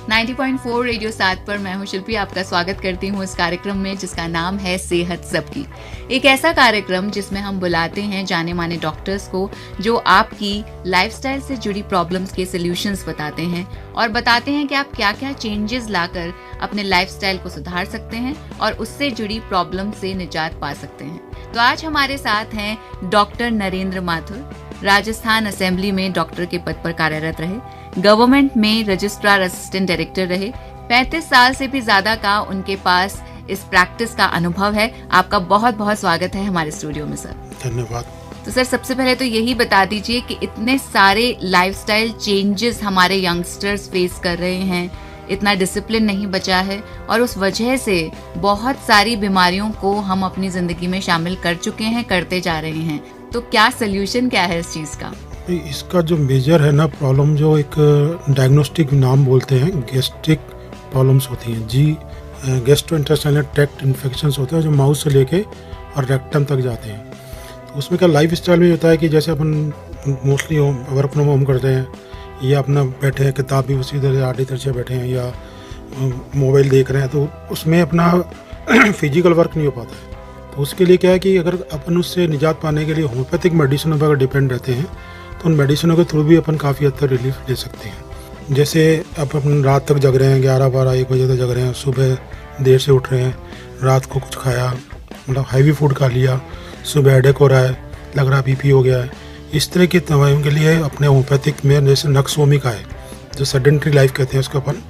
90.4 radio 7 पर मैं हूं शिल्पी, आपका स्वागत करती हूं इस कार्यक्रम में जिसका नाम है सेहत सबकी। एक ऐसा कार्यक्रम जिसमें हम बुलाते हैं जाने माने डॉक्टर्स को जो आपकी लाइफस्टाइल से जुड़ी प्रॉब्लम्स के सॉल्यूशंस बताते हैं और बताते हैं कि आप क्या क्या चेंजेस लाकर अपने लाइफस्टाइल को सुधार सकते हैं और उससे जुड़ी प्रॉब्लम से निजात पा सकते हैं। तो आज हमारे साथ हैं डॉक्टर नरेंद्र माथुर। राजस्थान असेंबली में डॉक्टर के पद पर कार्यरत रहे, गवर्नमेंट में रजिस्ट्रार असिस्टेंट डायरेक्टर रहे। 35 साल से भी ज्यादा का उनके पास इस प्रैक्टिस का अनुभव है। आपका बहुत बहुत स्वागत है हमारे स्टूडियो में सर। धन्यवाद। तो सर, सबसे पहले तो यही बता दीजिए कि इतने सारे लाइफस्टाइल चेंजेस हमारे यंगस्टर्स फेस कर रहे हैं, इतना डिसिप्लिन नहीं बचा है और उस वजह से बहुत सारी बीमारियों को हम अपनी जिंदगी में शामिल कर चुके हैं, करते जा रहे हैं। तो क्या सोल्यूशन क्या है इस चीज का? इसका जो मेजर है ना प्रॉब्लम, जो एक डायग्नोस्टिक नाम बोलते हैं, गैस्ट्रिक प्रॉब्लम्स होती हैं जी। गैस्ट्रोइंटेस्टाइनल ट्रैक्ट इन्फेक्शंस होते हैं जो माउथ से लेके और रेक्टम तक जाते हैं। तो उसमें क्या लाइफ स्टाइल में होता है कि जैसे अपन मोस्टली वर्क फ्रॉम होम करते हैं या अपना बैठे हैं, किताब भी उसी तरह आधे तरह बैठे हैं या मोबाइल देख रहे हैं, तो उसमें अपना फिजिकल वर्क नहीं हो पाता है। तो उसके लिए क्या है कि अगर अपन उससे निजात पाने के लिए होम्योपैथिक मेडिसिनों पर अगर डिपेंड रहते हैं तो उन मेडिसिनों के थ्रू भी अपन काफ़ी हद तक रिलीफ ले सकते हैं। जैसे अब अपन रात तक जग रहे हैं, 11, 12, 1 बजे तक जग रहे हैं, सुबह देर से उठ रहे हैं, रात को कुछ खाया, मतलब हैवी फूड खा लिया, सुबह हेडेक हो रहा है, लग रहा बीपी हो गया है, इस तरह की दवाइयों के लिए अपने होम्योपैथिक में जैसे नक्स ओमिका है, जो सेडेंट्री लाइफ कहते हैं उसको अपन,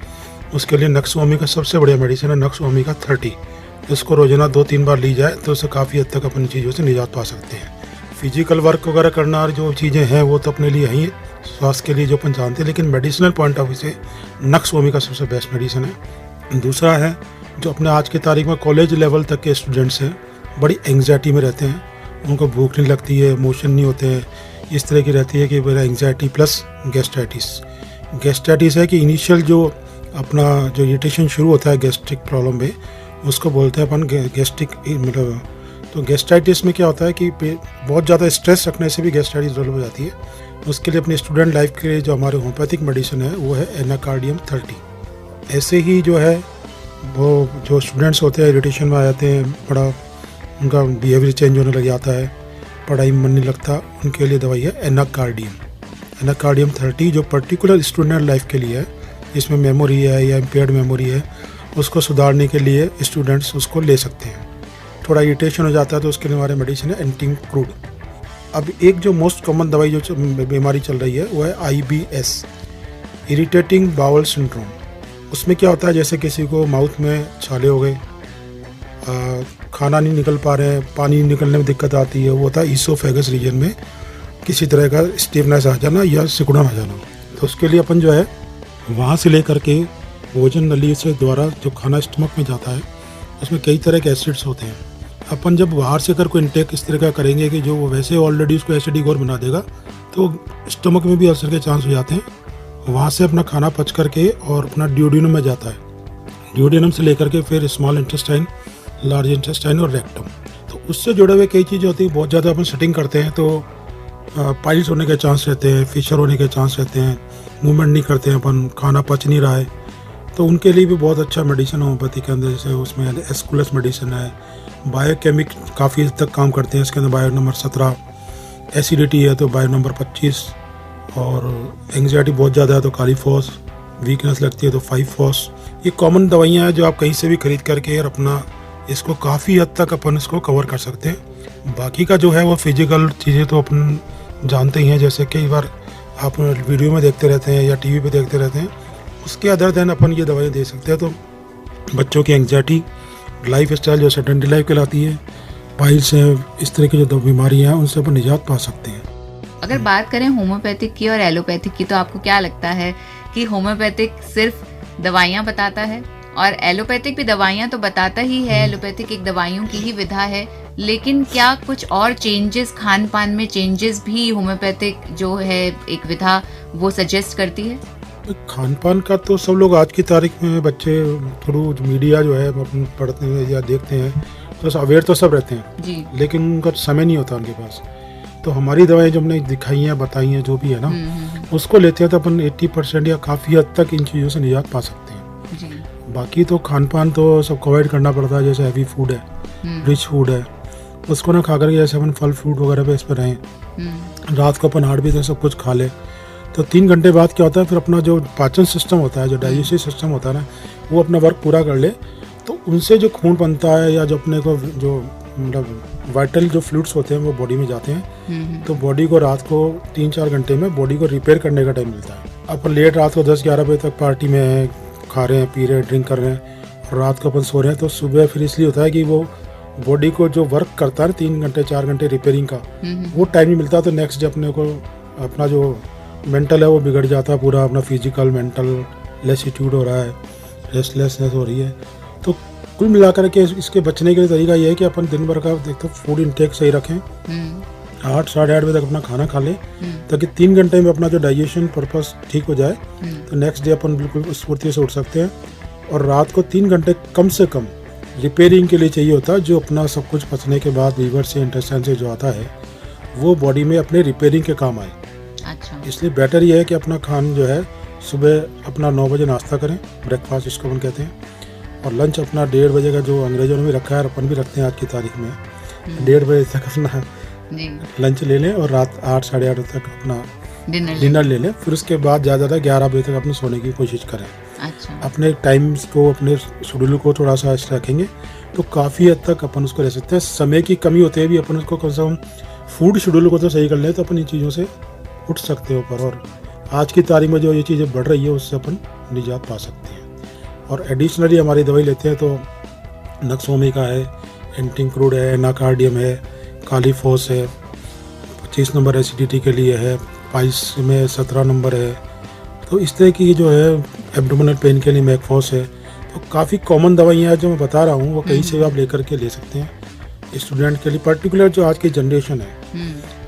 उसके लिए नक्स ओमिका सबसे बढ़िया मेडिसिन है, नक्स ओमिका 30। इसको रोजाना 2-3 बार ली जाए तो उससे काफ़ी हद तक अपन चीज़ों से निजात पा सकते हैं। फिजिकल वर्क वगैरह करना और जो चीज़ें हैं वो तो अपने लिए ही है, स्वास्थ्य के लिए जो अपन जानते हैं, लेकिन मेडिसिनल पॉइंट ऑफ व्यू से नक्स ओमिका सबसे बेस्ट मेडिसिन है। दूसरा है जो अपने आज की तारीख में कॉलेज लेवल तक के स्टूडेंट्स हैं, बड़ी एंग्जाइटी में रहते हैं, उनको भूख नहीं लगती है, मोशन नहीं होते हैं, इस तरह की रहती है कि मेरा एंग्जाइटी प्लस गैस्ट्राइटिस। गैस्ट्राइटिस है कि इनिशियल जो अपना जो इरिटेशन शुरू होता है गैस्ट्रिक प्रॉब्लम में, उसको बोलते हैं अपन गैस्ट्रिक, मतलब तो गैस्ट्राइटिस में क्या होता है कि बहुत ज़्यादा स्ट्रेस रखने से भी गैस्ट्राइटिस डेवलप हो जाती है। उसके लिए अपनी स्टूडेंट लाइफ के लिए जो हमारे होम्योपैथिक मेडिसिन है वो है एनाकार्डियम 30। ऐसे ही जो है वो जो स्टूडेंट्स होते हैं इरिटेशन में आ जाते हैं, बड़ा उनका बिहेवियर चेंज होने लग जाता है, पढ़ाई में मन नहीं लगता, उनके लिए दवाई है एनाकार्डियम 30, जो पर्टिकुलर स्टूडेंट लाइफ के लिए है, जिसमें मेमोरी है या इम्पेयर्ड मेमोरी है, उसको सुधारने के लिए स्टूडेंट्स उसको ले सकते हैं। थोड़ा इरिटेशन हो जाता है तो उसके लिए हमारे मेडिसिन है एंटी क्रूड। अब एक जो मोस्ट कॉमन दवाई जो बीमारी चल रही है वो है IBS, इरिटेटिंग बाउल सिंड्रोम। उसमें क्या होता है, जैसे किसी को माउथ में छाले हो गए, खाना नहीं निकल पा रहे हैं, पानी निकलने में दिक्कत आती है, वो होता है ईसोफेगस रीजन में किसी तरह का स्टिफनेस आ जाना या सिकुड़न आ जाना। तो उसके लिए अपन जो है वहाँ से लेकर के भोजन नली से द्वारा जो खाना स्टमक में जाता है उसमें कई तरह के एसिड्स होते हैं। अपन जब बाहर से अगर कोई इंटेक इस तरह का करेंगे कि जो वैसे ऑलरेडी उसको एसिडिक और बना देगा, तो स्टमक में भी अल्सर के चांस हो जाते हैं। वहाँ से अपना खाना पच करके और अपना ड्यूडेनम में जाता है, ड्यूडेनम से लेकर के फिर स्मॉल इंटेस्टाइन, लार्ज इंटेस्टाइन और रेक्टम। तो उससे जुड़े हुए कई चीज़ें होती हैं। बहुत ज़्यादा अपन सेटिंग करते हैं तो पाइल्स होने के चांस रहते हैं, फिशर होने के चांस रहते हैं, मूवमेंट नहीं करते हैं अपन, खाना पच नहीं रहा है, तो उनके लिए भी बहुत अच्छा मेडिसिन होम्योपैथी के अंदर, जैसे उसमें एस्कुलस मेडिसिन है, बायोकेमिक काफ़ी हद तक काम करते हैं। इसके अंदर बायो नंबर 17, एसिडिटी है तो बायो नंबर 25, और एंग्जाइटी बहुत ज़्यादा है तो कालीफॉस, वीकनेस लगती है तो 5-फॉस। ये कॉमन दवाइयाँ हैं जो आप कहीं से भी खरीद करके और अपना इसको काफ़ी हद तक अपन इसको कवर कर सकते हैं। बाकी का जो है वो फिजिकल चीज़ें तो अपन जानते ही हैं, जैसे कई बार आप वीडियो में देखते रहते हैं या टीवी पे देखते रहते हैं, उसके अदर देन अपन ये दवाइयाँ दे सकते हैं। तो बच्चों की एंग्जाइटी, लाइफ स्टाइल जो सेडेंटरी लाइफ कहलाती है, पाइल्स हैं, इस तरह की जो बीमारियाँ हैं उनसे अपन निजात पा सकते हैं। अगर बात करें होम्योपैथिक की और एलोपैथिक की, तो आपको क्या लगता है कि होम्योपैथिक सिर्फ दवाइयाँ बताता है और एलोपैथिक भी दवाइयाँ तो बताता ही है, एलोपैथिक एक दवाइयों की ही विधा है, लेकिन क्या कुछ और चेंजेस, खान पान में चेंजेस भी होम्योपैथिक जो है एक विधा वो सजेस्ट करती है? खान पान का तो सब लोग आज की तारीख में बच्चे थ्रू मीडिया जो है पढ़ते हैं या देखते हैं तो अवेयर तो सब रहते हैं जी, लेकिन उनका समय नहीं होता उनके पास। तो हमारी दवाएं जो हमने दिखाई हैं बताई हैं जो भी है ना, उसको लेते हैं तो अपन 80% या काफ़ी हद तक इन चीज़ों से निजात पा सकते हैं जी। बाकी तो खान पान तो सब अवॉइड करना पड़ता है, जैसे हैवी फूड है, रिच फूड है, उसको ना खा करके जैसे अपन फल फ्रूट वगैरह पे इस पर रहें, रात को अपन 8 बजे तक सब कुछ खा ले, तो 3 घंटे बाद क्या होता है फिर अपना जो पाचन सिस्टम होता है, जो डाइजेस्टिव सिस्टम होता है ना, वो अपना वर्क पूरा कर ले, तो उनसे जो खून बनता है या जो अपने को जो मतलब वाइटल जो फ्लूइड्स होते हैं वो बॉडी में जाते हैं, तो बॉडी को रात को 3-4 घंटे में बॉडी को रिपेयर करने का टाइम मिलता है। अपन लेट रात को 10-11 बजे तक पार्टी में हैं, खा रहे हैं, पी रहे हैं, ड्रिंक कर रहे हैं और रात को अपन सो रहे हैं, तो सुबह फिर इसलिए होता है कि वो बॉडी को जो वर्क करता है 3 घंटे 4 घंटे रिपेयरिंग का, वो टाइम नहीं मिलता, तो नेक्स्ट डे अपने को अपना जो मेंटल है वो बिगड़ जाता है पूरा, अपना फिजिकल मेंटल लेसिट्यूड हो रहा है, रेस्टलेसनेस हो रही है। तो कुल मिलाकर के इसके बचने के लिए तरीका ये है कि अपन दिन भर का देखते फूड इनटेक सही रखें, 8-8:30 बजे तक अपना खाना खा लें, ताकि 3 घंटे में अपना जो डाइजेशन पर्पस ठीक हो जाए, तो नेक्स्ट डे अपन बिल्कुल स्फूर्ति से उठ सकते हैं। और रात को 3 घंटे कम से कम रिपेयरिंग के लिए चाहिए होता है, जो अपना सब कुछ पचने के बाद लीवर से इंटेस्टाइन से जो आता है वो बॉडी में अपने रिपेयरिंग के काम आए। अच्छा। इसलिए बेटर ये है कि अपना खान जो है सुबह अपना 9 बजे नाश्ता करें, ब्रेकफास्ट जिसको अपन कहते हैं, और लंच अपना 1:30 बजे का जो अंग्रेजों ने भी रखा है और अपन भी रखते हैं आज की तारीख में, 1:30 बजे तक अपना लंच ले लें और रात 8-8:30 बजे तक अपना डिनर ले लें। फिर उसके बाद ज़्यादा 11 बजे तक अपने सोने की कोशिश करें। अच्छा। अपने टाइम्स को अपने शेड्यूल को थोड़ा सा ऐसे रखेंगे तो काफ़ी हद तक अपन उसको रह सकते हैं। समय की कमी होते हुए भी अपन उसको कम से कम फूड शेड्यूल को तो सही कर लें तो अपन इन चीज़ों से उठ सकते हैं ऊपर, और आज की तारीख में जो ये चीज़ें बढ़ रही है उससे अपन निजात पा सकते हैं। और एडिशनली हमारी दवाई लेते हैं तो नक्सोमिका है, एंटिंक्रूड है, एनाकार्डियम है, कालीफोस है, 25 नंबर एसिडिटी के लिए है, पाइस में 17 नंबर है, तो इस तरह की जो है एब्डोमिनल पेन के लिए मैकफोस है। तो काफ़ी कॉमन दवाइयाँ जो मैं बता रहा हूँ वो कहीं से भी आप लेकर के ले सकते हैं। स्टूडेंट के लिए पर्टिकुलर जो आज की जनरेशन है,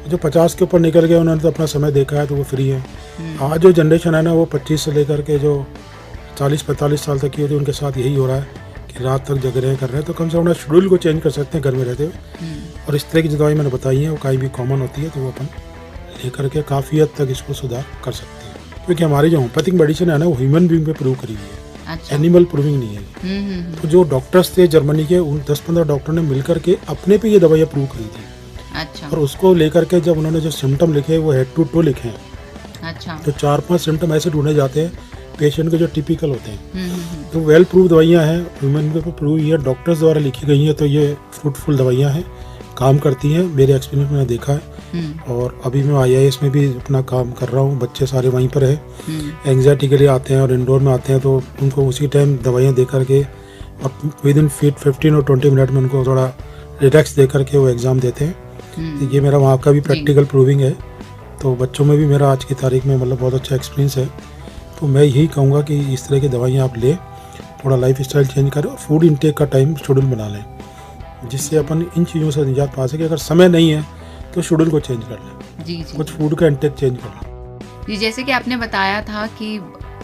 जो 50 के ऊपर निकल गए उन्होंने तो अपना समय देखा है तो वो फ्री है। आज जो जनरेशन है ना वो 25 से लेकर के जो 40-45 साल तक की होती है उनके साथ यही हो रहा है कि रात तक जग रहे हैं, कर रहे हैं। तो कम से कम अपना शेड्यूल को चेंज कर सकते हैं घर में रहते हुए, और इस तरह की जो दवाई मैंने बताई है वो कहीं भी कॉमन होती है तो वो अपन लेकर के काफ़ी हद तक इसको सुधार कर सकते हैं। क्योंकि हमारी जो होम्योपैथिक मेडिसिन है ना वो ह्यूमन बीइंग पे प्रूव करी हुई है। अच्छा। एनिमल प्रूविंग नहीं है। तो जो डॉक्टर्स थे जर्मनी के उन 10-15 डॉक्टर ने मिलकर के अपने पे ये दवाइयाँ प्रूव करी थी। अच्छा। और उसको लेकर के जब उन्होंने जो सिम्टम लिखे वो हेड टू टो लिखे हैं। अच्छा। तो 4-5 सिम्टम ऐसे ढूंढे जाते हैं पेशेंट के जो टिपिकल होते हैं। तो वेल प्रूव दवाइयाँ हैं, ह्यूमन पे प्रूव ये डॉक्टर्स द्वारा लिखी गई हैं, तो ये फ्रूटफुल दवाइयाँ हैं, काम करती हैं, मेरे एक्सपीरियंस में मैंने देखा है। और अभी मैं IIS में भी अपना काम कर रहा हूँ, बच्चे सारे वहीं पर है, एंग्जाइटी के लिए आते हैं और इंडोर में आते हैं, तो उनको उसी टाइम दवाइयाँ दे करके और विद इन 15 और 20 मिनट में उनको थोड़ा रिलैक्स दे करके वो एग्ज़ाम देते हैं। ये मेरा वहाँ का भी प्रैक्टिकल प्रूविंग है। तो बच्चों में भी मेरा आज की तारीख में मतलब बहुत अच्छा एक्सपीरियंस है। तो मैं यही कहूँगा कि इस तरह की दवाइयाँ आप लें, थोड़ा लाइफ स्टाइल चेंज करें और फूड इनटेक का टाइम शेड्यूल बना लें, जिससे अपन इन चीज़ों से निजात पा सके। अगर समय नहीं है तो शेड्यूल को चेंज कर लें। जी। कुछ फूड का इंटेक चेंज कर लें। जी, जैसे कि आपने बताया था कि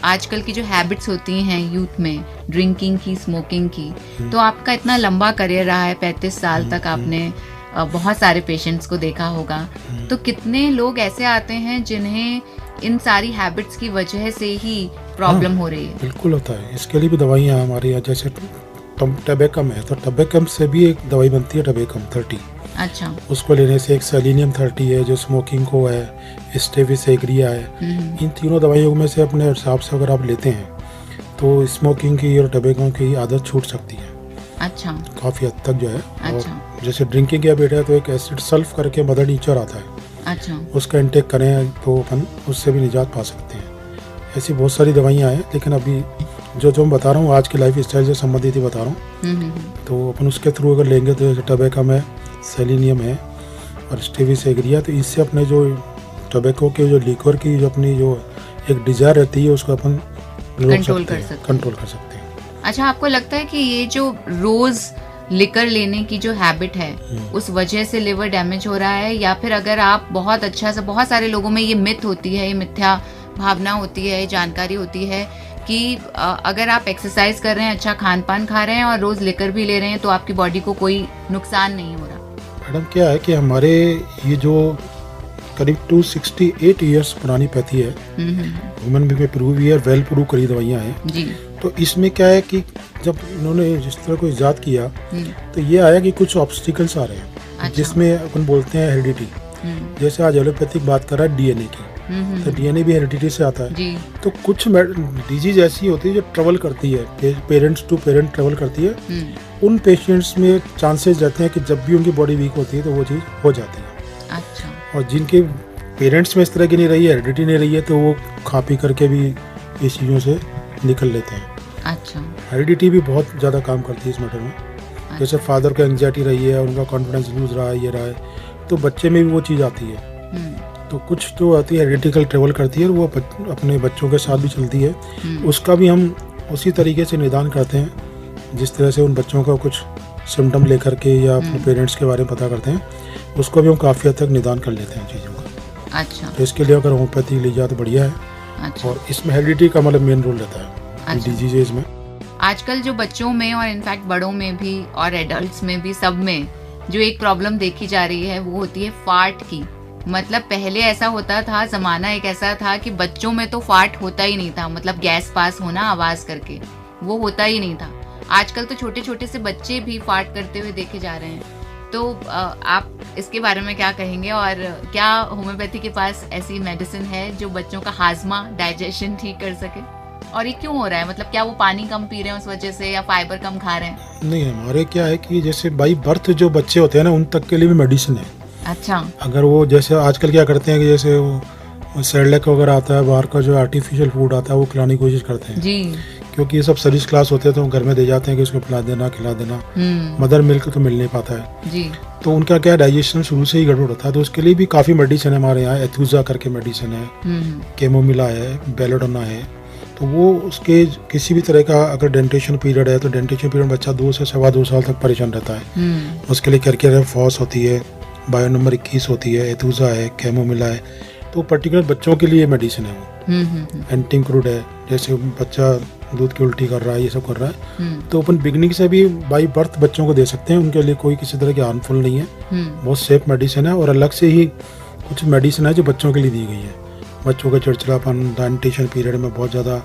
आजकल की जो हैबिट्स होती हैं यूथ में, ड्रिंकिंग की, स्मोकिंग की, तो आपका इतना लंबा करियर रहा है, 35 साल तक आपने बहुत सारे पेशेंट्स को देखा होगा, तो कितने लोग ऐसे आते हैं जिन्हें इन सारी हैबिट्स की वजह से ही प्रॉब्लम हो रही है? बिल्कुल होता है, इसके लिए भी दवाइयाँ हमारे यहाँ, जैसे टबेकम है तो टबेकम से भी एक दवाई बनती है, टबेकम 30। अच्छा। उसको लेने से एक सेलिनियम 30 है जो स्मोकिंग को है, स्टेविस एग्रिया है। इन तीनों दवाइयों में से अपने हिसाब से अगर आप लेते हैं तो स्मोकिंग की और टबेको की आदत छूट सकती है। अच्छा। काफ़ी हद तक जो है। अच्छा। और जैसे ड्रिंकिंग की हैबिट है तो एक एसिड सल्फ करके मदर नेचर आता है। अच्छा। उसका इंटेक करें तो अपन उससे भी निजात पा सकते हैं। ऐसी बहुत सारी दवाइयाँ हैं, लेकिन अभी जो मैं बता रहा हूँ आज के लाइफ स्टाइल से संबंधित ही बता रहा हूँ। तो अपन उसके थ्रू अगर लेंगे तो जैसे टबेकम है, सेलिनियम है और स्टेविस एग्रिया, तो इससे अपने जो टबेको के जो लिक्वर की जो अपनी जो एक डिजायर रहती है उसको अपन कंट्रोल कर सकते हैं। अच्छा, आपको लगता है कि ये जो रोज लिकर लेने की जो हैबिट है उस वजह से लिवर डैमेज हो रहा है, या फिर अगर आप बहुत अच्छा से, बहुत सारे लोगों में ये मिथ होती है, ये मिथ्या भावना होती है, जानकारी होती है कि अगर आप एक्सरसाइज कर रहे हैं, अच्छा खान पान खा रहे हैं और रोज लिकर भी ले रहे हैं तो आपकी बॉडी को कोई नुकसान नहीं हो रहा? मैडम क्या है कि हमारे ये जो करीब 268 ईयर्स पुरानी पैथी है, ह्यूमन बींग में प्रूव हुई है, वेल प्रूव करी दवाइयाँ हैं जी। तो इसमें क्या है कि जब इन्होंने जिस तरह को इजाद किया तो ये आया कि कुछ ऑब्स्टिकल्स आ रहे हैं। अच्छा। जिसमें अपन बोलते हैं हेरिडिटी, जैसे आज एलोपैथिक बात कर रहा है डीएनए की, तो डीएनए भी हेरिडिटी से आता है जी। तो कुछ डिजीज ऐसी होती है जो ट्रेवल करती है, पेरेंट्स टू पेरेंट ट्रेवल करती है। उन पेशेंट्स में चांसेस रहते हैं कि जब भी उनकी बॉडी वीक होती है तो वो चीज़ हो जाती है। अच्छा। और जिनके पेरेंट्स में इस तरह की नहीं रही है, हेरिडिटी नहीं रही है, तो वो खा पी करके भी इस चीज़ों से निकल लेते हैं। अच्छा। हेरिडिटी भी बहुत ज़्यादा काम करती है इस मैटर में। अच्छा। जैसे फादर को एंग्जाइटी रही है, उनका कॉन्फिडेंस लूज रहा है, ये रहा है, तो बच्चे में भी वो चीज़ आती है। तो कुछ तो आती है हेरिडिटिकल ट्रेवल करती है और वो अपने बच्चों के साथ भी चलती है। उसका भी हम उसी तरीके से निदान करते हैं जिस तरह से उन बच्चों का कुछ सिम्टम लेकर के या अपने पेरेंट्स के बारे में पता करते हैं, उसको भी हम काफ़ी हद तक निदान कर लेते हैं चीज़ों का। अच्छा। तो इसके लिए अगर होम्योपैथी ली जाए तो बढ़िया है। अच्छा। और इसमें हेरिडिटी का मतलब मेन रोल रहता है डिजीजेज में। आजकल जो बच्चों में और इनफैक्ट बड़ों में भी और एडल्ट्स में भी सब में जो एक प्रॉब्लम देखी जा रही है वो होती है फार्ट की। मतलब पहले ऐसा होता था, जमाना एक ऐसा था कि बच्चों में तो फार्ट होता ही नहीं था, मतलब गैस पास होना आवाज करके वो होता ही नहीं था। आजकल तो छोटे छोटे से बच्चे भी फार्ट करते हुए देखे जा रहे हैं। तो आप इसके बारे में क्या कहेंगे और क्या होम्योपैथी के पास ऐसी मेडिसिन है जो बच्चों का हाजमा डाइजेशन ठीक कर सके? और ये क्यों हो रहा है? मतलब क्या वो पानी कम पी रहे हैं उस वजह से या फाइबर कम खा रहे हैं? नहीं, हमारे क्या है कि जैसे बाई बर्थ जो बच्चे होते हैं ना, उन तक के लिए भी मेडिसिन है। अच्छा। अगर वो जैसे आजकल क्या करते हैं कि जैसे वो सेरेलैक वगैरह आता है, बाहर का जो आर्टिफिशियल फूड आता है वो खिलाने की कोशिश करते हैं जी। क्योंकि ये सब सर्विस क्लास होते हैं तो घर में दे जाते हैं कि उसको पिला देना खिला देना। मदर मिल्क तो मिल नहीं पाता है जी। तो उनका क्या डाइजेशन शुरू से ही गड़बड़ होता है। तो उसके लिए भी काफ़ी मेडिसिन है हमारे यहाँ। एथूजा करके मेडिसिन है, कैमोमिला है, बेलोडोना है। तो वो उसके किसी भी तरह का अगर डेंटेशन पीरियड है तो डेंटेशन पीरियड बच्चा 2 से 2.25 साल तक परेशान रहता है। उसके लिए कैरकेर फॉस होती है, बायो नंबर 21 होती है, एथूजा है, कैमोमिला है। तो पर्टिकुलर बच्चों के लिए मेडिसिन है वो। एंटीक्रूड है, जैसे बच्चा दूध की उल्टी कर रहा है, ये सब कर रहा है, तो अपन बिगनिंग से भी बाई बर्थ बच्चों को दे सकते हैं। उनके लिए कोई किसी तरह की हार्मफुल नहीं है, बहुत सेफ मेडिसिन है। और अलग से ही कुछ मेडिसिन है जो बच्चों के लिए दी गई है। बच्चों का चिड़चिड़ापन, डेंटेशन पीरियड में बहुत ज़्यादा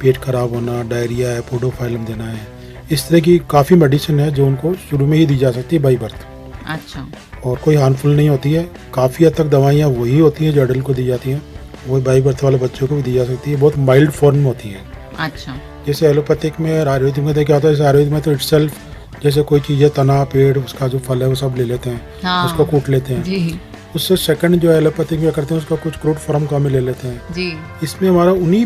पेट खराब होना, डायरिया है, पोडोफाइलम देना है, इस तरह की काफ़ी मेडिसिन है जो उनको शुरू में ही दी जा सकती है बाई बर्थ। अच्छा। और कोई हार्मफुल नहीं होती है। काफ़ी हद तक दवाइयाँ वही होती हैं जो एडल्ट को दी जाती हैं, वही बाई बर्थ वाले बच्चों को भी दी जा सकती है, बहुत माइल्ड फॉर्म में होती है। अच्छा। जैसे एलोपैथिक में और आयुर्वेदिक में क्या होता है, जैसे आयुर्वेदिक में तो इटसेल्फ जैसे कोई चीज़ है, तना, पेड़, उसका जो फल है वो सब ले लेते हैं। हाँ। उसको कूट लेते हैं जी। उससे सेकंड जो एलोपैथिक में करते हैं उसका कुछ क्रूड फॉर्म का में ले लेते हैं जी। इसमें हमारा उन्हीं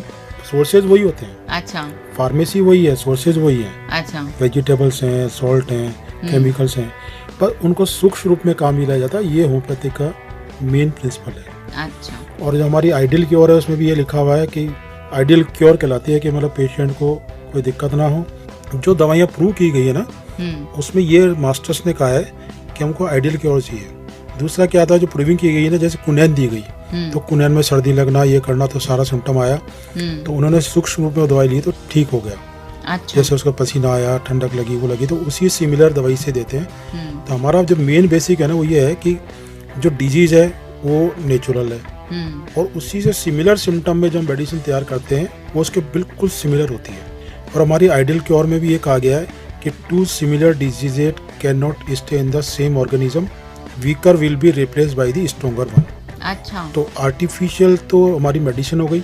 सोर्सेज वही होते हैं। अच्छा। फार्मेसी वही है, सोर्सेज वही है। अच्छा। वेजिटेबल्स हैं, सॉल्ट हैं, केमिकल्स हैं, पर उनको सूक्ष्म रूप में काम मिलाया जाता है। ये होम्योपैथी का मेन प्रिंसिपल है। अच्छा। और जो हमारी आइडियल क्योर है उसमें भी ये लिखा हुआ है कि आइडियल क्योर कहलाती है कि मतलब पेशेंट को कोई दिक्कत ना हो। जो दवाइयाँ प्रूव की गई है ना, उसमें ये मास्टर्स ने कहा है कि हमको आइडियल क्योर चाहिए। दूसरा क्या था जो प्रूविंग की गई है ना, जैसे कुनैन दी गई तो कुनैन में सर्दी लगना, ये करना, तो सारा सिम्टम आया तो उन्होंने सूक्ष्म रूप में दवाई ली तो ठीक हो गया। अच्छा। जैसे उसका पसीना आया, ठंडक लगी, वो लगी, तो उसी सिमिलर दवाई से देते हैं। तो हमारा जो मेन बेसिक है ना वो ये है कि जो डिजीज है वो नेचुरल है और उसी से सिमिलर सिम्टम में जो मेडिसिन तैयार करते हैं वो उसके बिल्कुल सिमिलर होती है। और हमारी आइडियल क्योर में भी ये कहा गया है कि 2 similar diseases can not stay in the same organism, weaker will be replaced by the stronger one. अच्छा। तो आर्टिफिशियल तो हमारी मेडिसिन हो गई,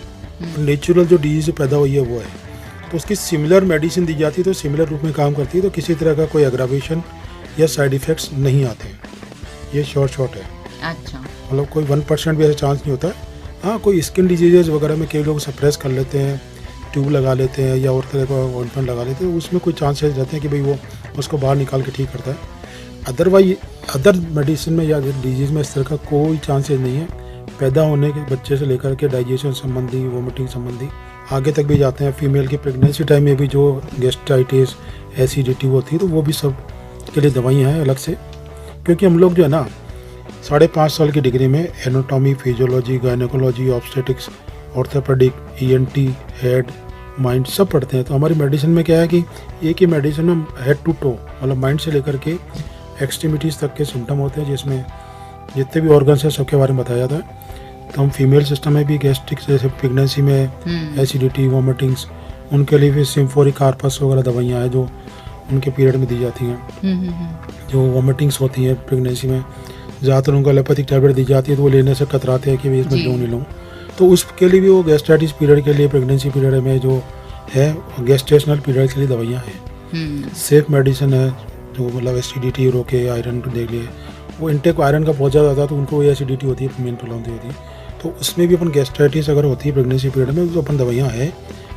नेचुरल जो डिजीज पैदा हुई है वो है, तो उसकी सिमिलर मेडिसिन दी जाती है तो सिमिलर रूप में काम करती है, तो किसी तरह का कोई एग्रावेशन या साइड इफेक्ट्स नहीं आते हैं। ये शॉर्ट है। अच्छा। मतलब कोई 1% भी ऐसा चांस नहीं होता है। हाँ, कोई स्किन डिजीजेज वगैरह में कई लोग सप्रेस कर लेते हैं, ट्यूब लगा लेते हैं या और तरह का ऑइंटमेंट लगा लेते हैं, उसमें कोई चांसेस रहते हैं कि भाई वो उसको बाहर निकाल के ठीक करता है। अदरवाइज अदर मेडिसिन में या डिजीज़ में इस तरह का कोई चांसेस नहीं है। पैदा होने के बच्चे से लेकर के डाइजेशन संबंधी, वोमिटिंग संबंधी आगे तक भी जाते हैं। फीमेल की प्रेगनेंसी टाइम में भी जो गैस्ट्राइटिस, एसिडिटी होती है तो वो भी सब के लिए दवाइयाँ हैं अलग से। क्योंकि हम लोग जो है ना 5.5 साल की डिग्री में anatomy, physiology, gynaecology, obstetrics, orthopaedic, ENT, head, mind सब पढ़ते हैं। तो हमारी मेडिसिन में क्या है कि एक ही मेडिसिन में हेड टू टो मतलब माइंड से लेकर के एक्सट्रीमिटीज़ तक के सिम्टम होते हैं, जिसमें जितने भी ऑर्गन्स हैं सबके बारे में बताया जाता है। तो हम फीमेल सिस्टम में भी गैस्ट्रिक जैसे प्रेगनेंसी में एसिडिटी, वॉमिटिंग्स, उनके लिए भी सिम्फोरिक कार्पस वगैरह दवाइयाँ हैं जो उनके पीरियड में दी जाती हैं। जो वॉमिटिंग्स होती हैं प्रेगनेंसी में, ज़्यादातर उनको एलोपैथिक टैबलेट दी जाती है, तो वो लेने से कतराते हैं कि भाई इसमें लूँ नहीं लूँ। तो उसके लिए भी वो गैस्ट्राइटिस पीरियड के लिए, प्रेगनेंसी पीरियड में जो है गैस्ट्रेशनल पीरियड के लिए दवाइयाँ हैं। सेफ मेडिसिन है जो मतलब एसिडिटी रोके, आयरन को देख लिए, वो इंटेक आयरन का बहुत ज़्यादा होता है तो उनको एसिडिटी होती है, मेन प्रॉब्लम होती है। तो उसमें भी अपन गैस्ट्राइटिस अगर होती है प्रेगनेंसी पीरियड में, तो अपन दवाइयाँ हैं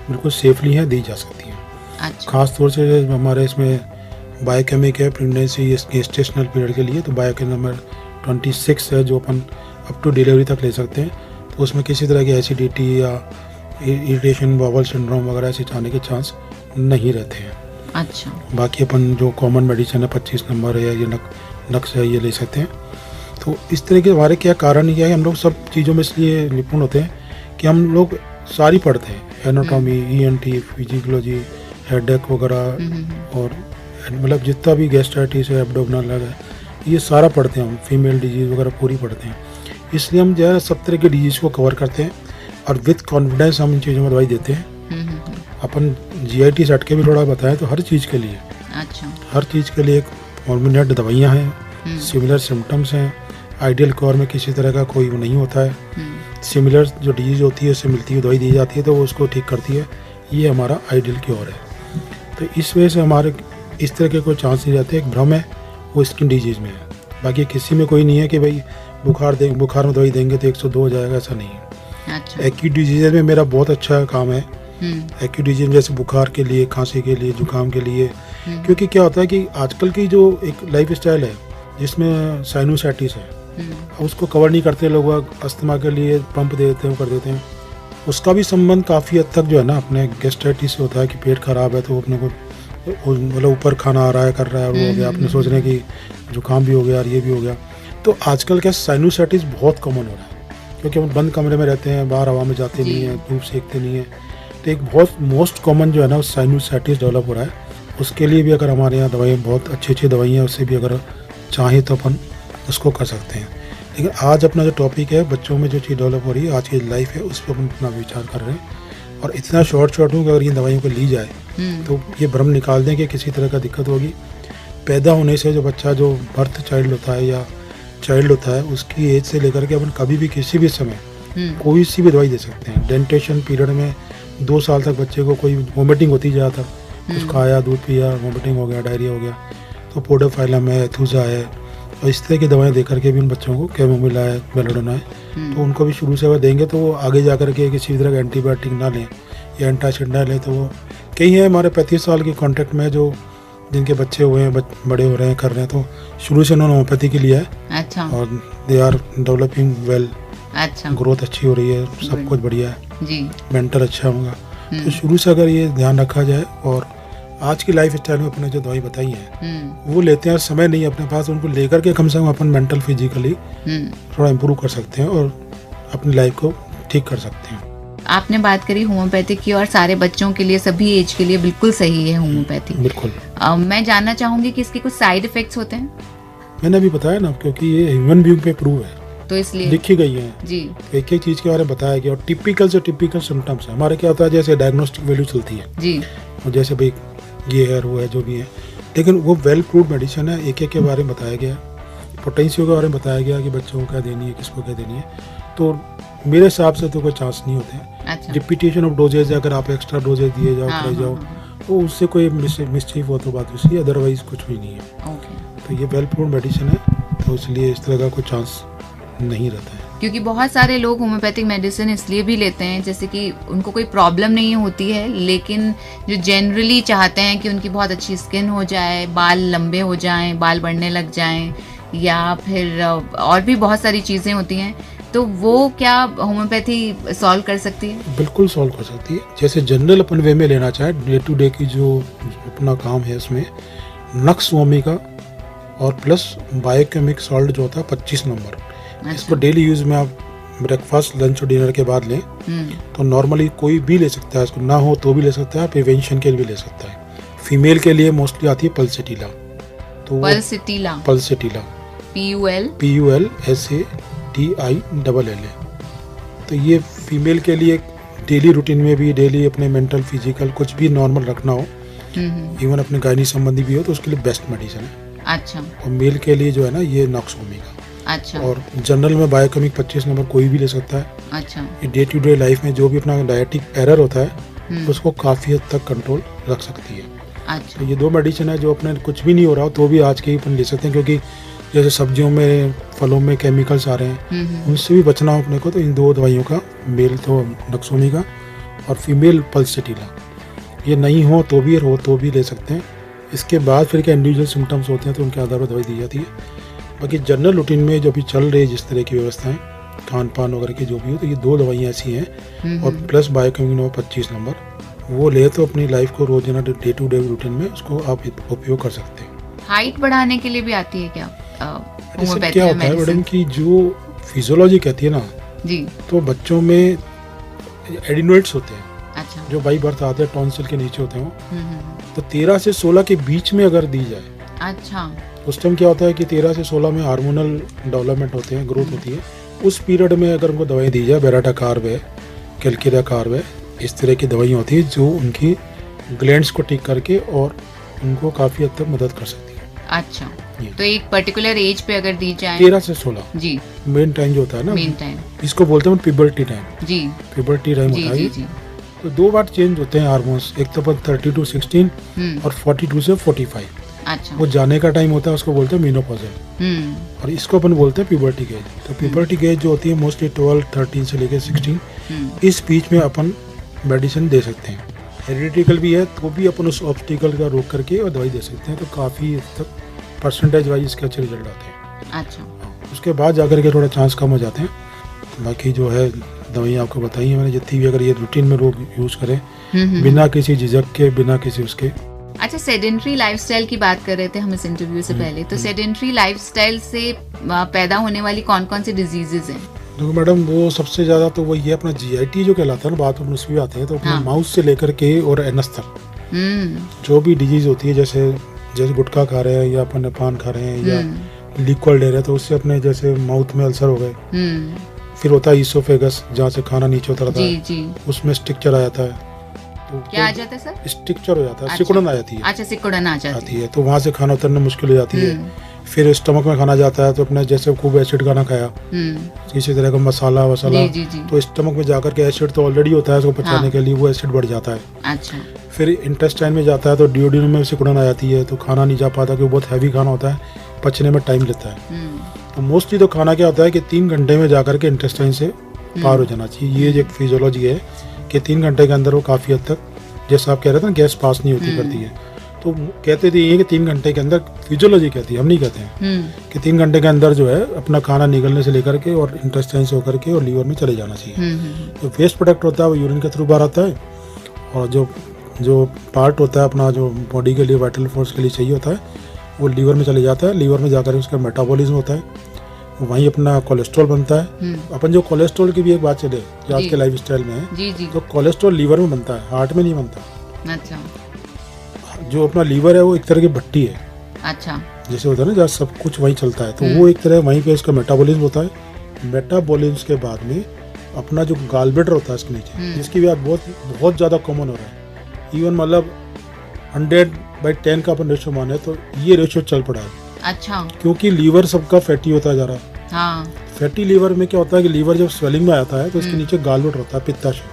बिल्कुल सेफली हैं, दी जा सकती हैं। अच्छा। खास तौर से हमारे इसमें बायोकेमिक है प्रेगनेंसी गेस्टेशनल पीरियड के लिए, तो बायोकेमिक नंबर 26 है जो अपन अप टू डिलीवरी तक ले सकते हैं। तो उसमें किसी तरह की एसिडिटी या इरिटेशन, बाउल सिंड्रोम वगैरह ऐसे आने के चांस नहीं रहते हैं। अच्छा। बाकी अपन जो कॉमन मेडिसिन है 25 नंबर है, ये नक्स है, ये ले सकते हैं। तो इस तरह के हमारे क्या कारण क्या है, हम लोग सब चीज़ों में इसलिए निपुण होते हैं कि हम लोग सारी पढ़ते हैं, एनाटॉमी, ENT, फिजियोलॉजी, हेडेक वगैरह, और मतलब जितना भी गैस्ट्राइटिस है, एब्डोमिनल है, ये सारा पढ़ते हैं हम, फीमेल डिजीज़ वगैरह पूरी पढ़ते हैं। इसलिए हम जो है सब तरह के डिजीज़ को कवर करते हैं और विथ कॉन्फिडेंस हम इन चीज़ों में दवाई देते हैं। अपन GIT सेट के भी थोड़ा बताएं तो हर चीज़ के लिए, अच्छा, हर चीज़ के लिए एक फॉर्मुलेट दवाइयाँ हैं, सिमिलर सिम्टम्स हैं, आइडियल क्योर में किसी तरह का कोई नहीं होता है। सिमिलर जो डिजीज़ होती है उससे मिलती हुई दवाई दी जाती है तो वो उसको ठीक करती है, ये हमारा आइडियल क्योर है। तो इस वजह से हमारे इस तरह के कोई चांस नहीं रहते। एक भ्रम है वो स्किन डिजीज़ में है, बाकी किसी में कोई नहीं है कि भाई बुखार में दवाई देंगे तो 102 हो जाएगा, ऐसा नहीं है। अच्छा। एक्यूट डिजीज़ में मेरा बहुत अच्छा काम है। एक्यूट डिजीज जैसे बुखार के लिए, खांसी के लिए, जुकाम के लिए, क्योंकि क्या होता है कि आजकल की जो एक लाइफ स्टाइल है जिसमें साइनोसाइटिस है, उसको कवर नहीं करते लोग, अस्थमा के लिए पंप दे देते हैं, कर देते हैं। उसका भी संबंध काफ़ी हद तक जो है ना अपने गैस्ट्राइटिस से होता है कि पेट खराब है तो अपने को मतलब ऊपर खाना आ रहा है, कर रहा है, वो हो गया, अपने सोच रहे हैं कि जुकाम भी हो गया और ये भी हो गया। तो आजकल क्या साइनोसाइटिस बहुत कॉमन हो रहा है क्योंकि हम बंद कमरे में रहते हैं, बाहर हवा में जाते नहीं हैं, धूप सेकते नहीं हैं। तो एक बहुत मोस्ट कॉमन जो है ना साइनोसाइटिस डेवलप हो रहा है। उसके लिए भी अगर हमारे यहाँ दवाई, बहुत अच्छी दवाइयाँ, उससे भी अगर चाहें तो अपन उसको कर सकते हैं। लेकिन आज अपना जो टॉपिक है, बच्चों में जो चीज़ डेवलप हो रही है, आज की लाइफ है, उस पर अपन अपना विचार कर रहे हैं। और इतना शॉर्ट हूँ कि अगर इन दवाइयों को ली जाए तो ये भ्रम निकाल दें कि किसी तरह का दिक्कत होगी। पैदा होने से जो बच्चा, जो बर्थ चाइल्ड होता है या चाइल्ड होता है, उसकी एज से लेकर के अपन कभी भी किसी भी समय कोई सी भी दवाई दे सकते हैं। डेंटेशन पीरियड में 2 साल तक बच्चे को कोई वोमिटिंग होती ज़्यादा, कुछ खाया, दूध पिया, वोमिटिंग हो गया, डायरिया हो गया, तो पोडोफाइलम है, एथुजा है, और इस तरह की दवाएं दे करके भी उन बच्चों को, कैमोमिला है, बेलाडोना है, तो उनको भी शुरू से अगर देंगे तो वो आगे जा कर के किसी तरह का एंटीबायोटिक ना लें या एंटासिड ना लें। तो वो कई हैं हमारे 35 साल के कॉन्टैक्ट में जो जिनके बच्चे हुए हैं, बड़े हो रहे हैं, कर रहे हैं, तो शुरू से उन्होंने होम्योपैथी की लिया है। अच्छा। और दे आर डेवलपिंग वेल। अच्छा। ग्रोथ अच्छी हो रही है, सब कुछ बढ़िया है जी, मेंटल अच्छा होगा। तो शुरू से अगर ये ध्यान रखा जाए और आज की लाइफ स्टाइल में अपने जो दवाई बताई है वो लेते हैं, और समय नहीं है अपने पास, उनको लेकर के कम से कम अपन मेंटल फिजिकली थोड़ा इम्प्रूव कर सकते हैं और अपनी लाइफ को ठीक कर सकते हैं। आपने बात करी होम्योपैथिक की, और सारे बच्चों के लिए, सभी एज के लिए बिल्कुल सही है होम्योपैथी। बिल्कुल। मैं जानना चाहूंगी कि इसके कुछ साइड इफेक्ट्स होते हैं? मैंने अभी बताया ना, क्योंकि ये ह्यूमन बीइंग पे प्रूव है तो इसलिए लिखी गई है जी, एक चीज के बारे में बताया गया। और टिपिकल से टिपिकल सिम्टम्स है हमारे, क्या होता है जैसे डायग्नोस्टिक वैल्यू चलती है जी, और जैसे भाई ये है, वो है, जो भी है, लेकिन वो वेल प्रूव्ड मेडिसिन है। एक के बारे में बताया गया, पोटेंशियो के बारे में बताया गया कि बच्चों को क्या देनी है, किसको क्या देनी है। तो मेरे हिसाब से तो कोई चांस नहीं होते। अच्छा। रिपीटेशन ऑफ डोजेज, अगर आप एक्स्ट्रा डोजेज दिए जाओ, करे जाओ, तो उससे कोई मिसचीफ हो तो बात दूसरी, अदरवाइज कुछ भी नहीं है। तो ये वेल प्रूव्ड मेडिसिन है, तो इसलिए इस तरह का कोई चांस नहीं रहता है। क्योंकि बहुत सारे लोग होम्योपैथिक मेडिसिन इसलिए भी लेते हैं जैसे कि उनको कोई प्रॉब्लम नहीं होती है, लेकिन जो जनरली चाहते हैं कि उनकी बहुत अच्छी स्किन हो जाए, बाल लंबे हो जाएं, बाल बढ़ने लग जाएं, या फिर और भी बहुत सारी चीज़ें होती हैं, तो वो क्या होम्योपैथी सॉल्व कर सकती है? बिल्कुल सॉल्व कर सकती है। जैसे जनरल अपन वे में लेना चाहे, डे टू डे की जो अपना काम है उसमें नक्स वोमिका और प्लस बायोकेमिक सॉल्ट जो होता है 25 नंबर, इसको डेली यूज में आप ब्रेकफास्ट, लंच और डिनर के बाद लें तो नॉर्मली कोई भी ले सकता है, इसको ना हो तो भी ले सकता है, प्रिवेंशन के लिए भी ले सकता है। फीमेल के लिए मोस्टली आती है पल्सेटिला, तो पल्सेटिला PUL PULSATILLA तो ये फीमेल के लिए डेली रूटीन में भी, डेली अपने मेंटल फिजिकल कुछ भी नॉर्मल रखना हो, इवन अपने गायनी संबंधी भी हो, तो उसके लिए बेस्ट मेडिसिन है। अच्छा। और मेल के लिए जो है ना ये नॉक्सोमी का। अच्छा। और जनरल में बायोकेमिक 25 नंबर कोई भी ले सकता है। अच्छा। ये डे टू डे लाइफ में जो भी अपना डायटिक एरर होता है उसको काफ़ी हद तक कंट्रोल रख सकती है। अच्छा। तो ये 2 मेडिसिन है जो अपने कुछ भी नहीं हो रहा हो तो भी आज के ही अपन ले सकते हैं, क्योंकि जैसे सब्जियों में, फलों में केमिकल्स आ रहे हैं, उनसे भी बचना हो अपने को, तो इन 2 दवाइयों का, मेल तो नक्सोमी का और फीमेल पल्सेटिला, ये नहीं हो तो भी, हो तो भी ले सकते हैं। इसके बाद फिर क्या इंडिविजुअल सिम्टम्स होते हैं तो उनके आधार पर दवाई दी जाती है। बाकी जनरल रूटीन में जो भी चल रही है जिस तरह की व्यवस्थाएं, खान पान वगैरह की जो भी हो, तो ये 2 दवाइयाँ ऐसी हैं और प्लस बायोकेमिक नंबर 25 नंबर, वो ले तो अपनी लाइफ को रोजाना डे टू डे रूटीन में उसको आप उपयोग कर सकते हैं। हाइट बढ़ाने के लिए भी आती है क्या? क्या होता है मैडम की जो फिजियोलॉजी कहती है ना जी, तो बच्चों में एडिनोइड्स होते हैं। अच्छा। जो बाई बर्थ आते हैं, टॉन्सिल के नीचे होते हैं, तो 13 से 16 के बीच में अगर दी जाए, अच्छा, उस टाइम क्या होता है कि 13 से 16 में हार्मोनल डेवलपमेंट होते हैं, ग्रोथ होती है। उस पीरियड में अगर उनको दवाई दी जाए, बेराटा कार्ब है, कैल्केरिया कार्ब है, इस तरह की दवाइयाँ होती है जो उनकी ग्लैंड्स को ठीक करके और उनको काफ़ी हद तक मदद कर सकती है। अच्छा, तो एक पर्टिकुलर एज पे अगर दी जाए, 13 से 16 जी, मेन टाइम जो होता है ना, मेन टाइम, इसको बोलते हैं प्यूबर्टी टाइम। जी, प्यूबर्टी टाइम होता है। जी, जी। तो 2 बार चेंज होते हैं हार्मोन्स, एक तो 30 to 16 और 42 से 45। अच्छा। वो जाने का टाइम होता है, उसको बोलते हैं मेनोपॉजल, और इसको अपन बोलते हैं प्यूबर्टी गेज। तो प्यूबर्टी गेज जो होती है मोस्टली 12, 13 से लेकर 16, इस बीच में अपन मेडिसिन दे सकते हैं। हेरिडिटिकल भी है तो भी अपन उस ऑब्स्टिकल का रोक करके और दवाई दे सकते हैं, तो काफ़ी हद तक परसेंटेज वाइज इसके अच्छे रिजल्ट आते हैं। अच्छा। उसके बाद जाकर के थोड़ा चांस कम हो जाते हैं। बाकी जो है दवाइयाँ आपको बताई है मैंने जितनी भी, अगर ये रूटीन में लोग यूज करें बिना किसी झिझक के, बिना किसी उसके। अच्छा, सेडेंट्री लाइफस्टाइल की बात कर रहे थे हम इस इंटरव्यू से पहले, तो सेडेंट्री लाइफस्टाइल से पैदा होने वाली कौन कौन सी डिजीजेज हैं? देखो मैडम, वो सबसे ज्यादा तो वही है अपना GIT जो कहलाता है ना, बात अपन उसमें आते हैं, तो अपना माउथ से लेकर के और एनस तक जो भी डिजीज होती है, जैसे गुटखा खा रहे हैं या अपन पान खा रहे हैं या लिक्विड ले रहे हैं, तो उससे अपने जैसे माउथ में अल्सर हो गए। फिर होता है ईसोफेगस, जहाँ से खाना नीचे उतरता है, उसमें स्टिक्चर आ जाता है। तो क्या आ जाता है सर? स्टिक्चर हो जाता है, सिकुड़न आ जाती है। अच्छा, सिकुड़न आ जाती है, तो वहाँ से खाना उतरना मुश्किल हो जाती है। फिर स्टमक में खाना जाता है तो अपने जैसे खूब एसिड खाना खाया, इसी तरह का मसाला वसाला, तो स्टमक में जाकर के एसिड तो ऑलरेडी होता है, उसको पचाने के लिए वो एसिड बढ़ जाता है। अच्छा। फिर इंटेस्टाइन में जाता है तो डिओडिनम में सिकुड़न आ जाती है, तो खाना नहीं जा पाता क्योंकि बहुत हैवी खाना होता है, पचने में टाइम लेता है। तो मोस्टली तो खाना क्या होता है कि 3 घंटे में जाकर के इंटेस्टाइन से पार हो जाना चाहिए। ये एक फिजियोलॉजी है कि 3 घंटे के अंदर वो काफ़ी हद तक, जैसे आप कह रहे थे ना, गैस पास नहीं होती करती है, तो कहते थे ये कि 3 घंटे के अंदर, फिजियोलॉजी कहती है, हम नहीं कहते हैं, कि 3 घंटे के अंदर जो है अपना खाना निगलने से लेकर के और इंटेस्टाइन से होकर के और लीवर में चले जाना चाहिए। तो वेस्ट प्रोडक्ट होता है वो यूरिन के थ्रू बाहर आता है, और जो पार्ट होता है अपना जो बॉडी के लिए वाइटल फोर्स के लिए चाहिए होता है वो लीवर में चले जाता है। लीवर में जाकर उसका मेटाबॉलिज्म होता है, वहीं अपना कोलेस्ट्रॉल बनता है। अपन जो कोलेस्ट्रॉल की भी एक बात चले जो आज के लाइफ स्टाइल में है, तो कोलेस्ट्रॉल लीवर में बनता है, हार्ट में नहीं बनता। अच्छा। जो अपना लीवर है वो एक तरह की भट्टी है। अच्छा। जैसे होता है ना, जहाँ सब कुछ वहीं चलता है, तो वो एक तरह वहीं पे इसका मेटाबॉलिज्म होता है। मेटाबॉलिज्म के बाद में अपना जो गालब्लेडर होता है इसके नीचे, जिसकी भी बहुत ज़्यादा कॉमन हो रहा है, इवन मतलब 100/10 का अपन रेशो माने तो ये रेशो चल पड़ा है। अच्छा। क्योंकि लीवर सबका फैटी होता जा रहा है। हाँ। फैटी लीवर में क्या होता है कि लीवर जब स्वेलिंग में आता है तो इसके नीचे गालब्लेडर होता है, पित्ताशय,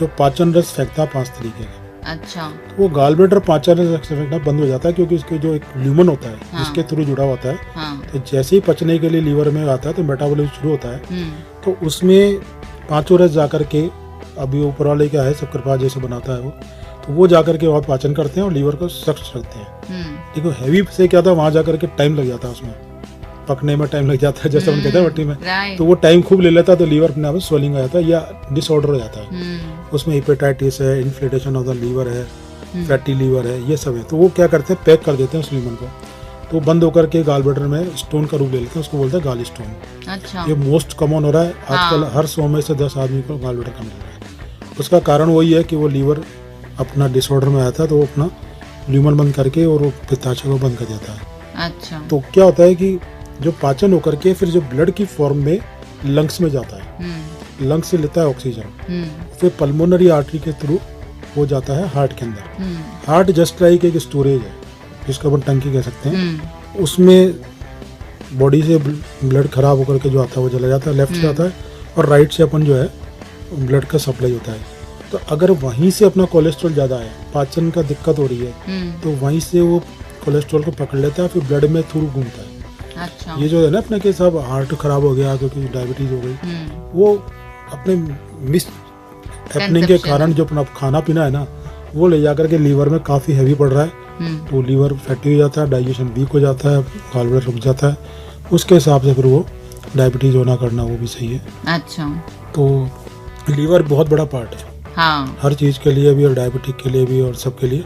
जो पाचन रस फेंकता है 5 तरीके का। अच्छा। तो वो गालब्लेडर पाचन रस फेंकना बंद हो जाता है, क्योंकि इसके जो एक ल्यूमन होता है जिसके थ्रू जुड़ा होता है, तो जैसे ही पचने के लिए लीवर में आता है तो मेटाबॉलिज्म शुरू होता है, तो उसमें 5 रस जाकर के, अभी ऊपर वाले क्या है शक्कर पाक जैसे बनाता है वो, तो वो जाकर के वहाँ पाचन करते हैं और लीवर को सख्त रखते हैं। देखो हैवी से क्या था, वहाँ जाकर के टाइम लग जाता है, उसमें पकने में टाइम लग जाता है, जैसे हम कहते हैं भट्टी में, तो वो टाइम खूब ले लेता है, तो लीवर अपने आप में स्वेलिंग आ जाता है या डिसऑर्डर हो जाता है। उसमें हेपेटाइटिस है, इन्फ्लेमेशन ऑफ द लीवर है, फैटी लीवर है, ये सब है। तो वो क्या करते हैं, पैक कर देते हैं उस ल्यूमन को, तो बंद होकर के गालब्लेडर में स्टोन का रूप ले लेते हैं, उसको बोलते हैं गाल स्टोन। अच्छा। ये मोस्ट कॉमन हो रहा है आजकल, हर 100 में से 10 आदमी को गालब्लेडर का मिल रहा है। उसका कारण वही है कि वो लीवर अपना डिसऑर्डर में आता है, तो वो अपना ल्यूमन बंद करके और वो पित्ताशय को बंद कर देता है। अच्छा। तो क्या होता है कि जो पाचन होकर के फिर जो ब्लड की फॉर्म में लंग्स में जाता है, लंग से लेता है ऑक्सीजन, फिर पल्मोनरी आर्टरी के थ्रू वो जाता है हार्ट के अंदर। हार्ट जस्ट लाइक एक स्टोरेज है जिसको अपन टंकी कह सकते हैं। उसमें बॉडी से ब्लड खराब होकर के जो आता है वो चला जाता है, लेफ्ट से आता है, और राइट से अपन जो है ब्लड का सप्लाई होता है। तो अगर वहीं से अपना कोलेस्ट्रॉल ज़्यादा है, पाचन का दिक्कत हो रही है, तो वहीं से वो कोलेस्ट्रॉल को पकड़ लेता है, फिर ब्लड में थ्रू घूमता है। अच्छा। ये जो है ना अपने के साथ हार्ट खराब हो गया क्योंकि डायबिटीज हो गई, वो अपने मिस हैपनिंग के कारण जो अपना खाना पीना है ना वो ले जाकर के लीवर में काफ़ी हैवी पड़ रहा है, तो लीवर फैटी हो जाता है, डाइजेशन वीक हो जाता है, गॉलब्लैडर रुक जाता है, उसके हिसाब से फिर वो डायबिटीज होना करना वो भी सही है। अच्छा। तो लीवर बहुत बड़ा पार्ट है, हाँ, हर चीज़ के लिए भी और डायबिटिक के लिए भी और सबके लिए,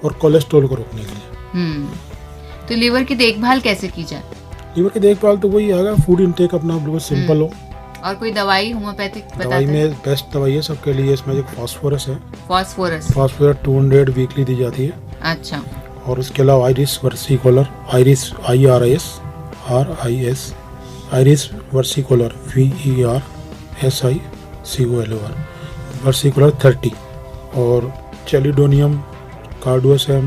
और कोलेस्ट्रॉल को रोकने के लिए। तो लीवर की देखभाल कैसे की जाए? लीवर की देखभाल तो वही आएगा, फूड इनटेक अपना बिल्कुल सिंपल हो। और कोई दवाई होम्योपैथिक दवाई में बेस्ट दवाई है सबके लिए, इसमें एक फास्फोरस है। फास्फोरस 200 वीकली दी जाती है। अच्छा। और उसके अलावा iris versicolor, iris IRIS iris versicolor VERSICOLR versicolor 30, और चेलिडोनियम, कार्डुसेम,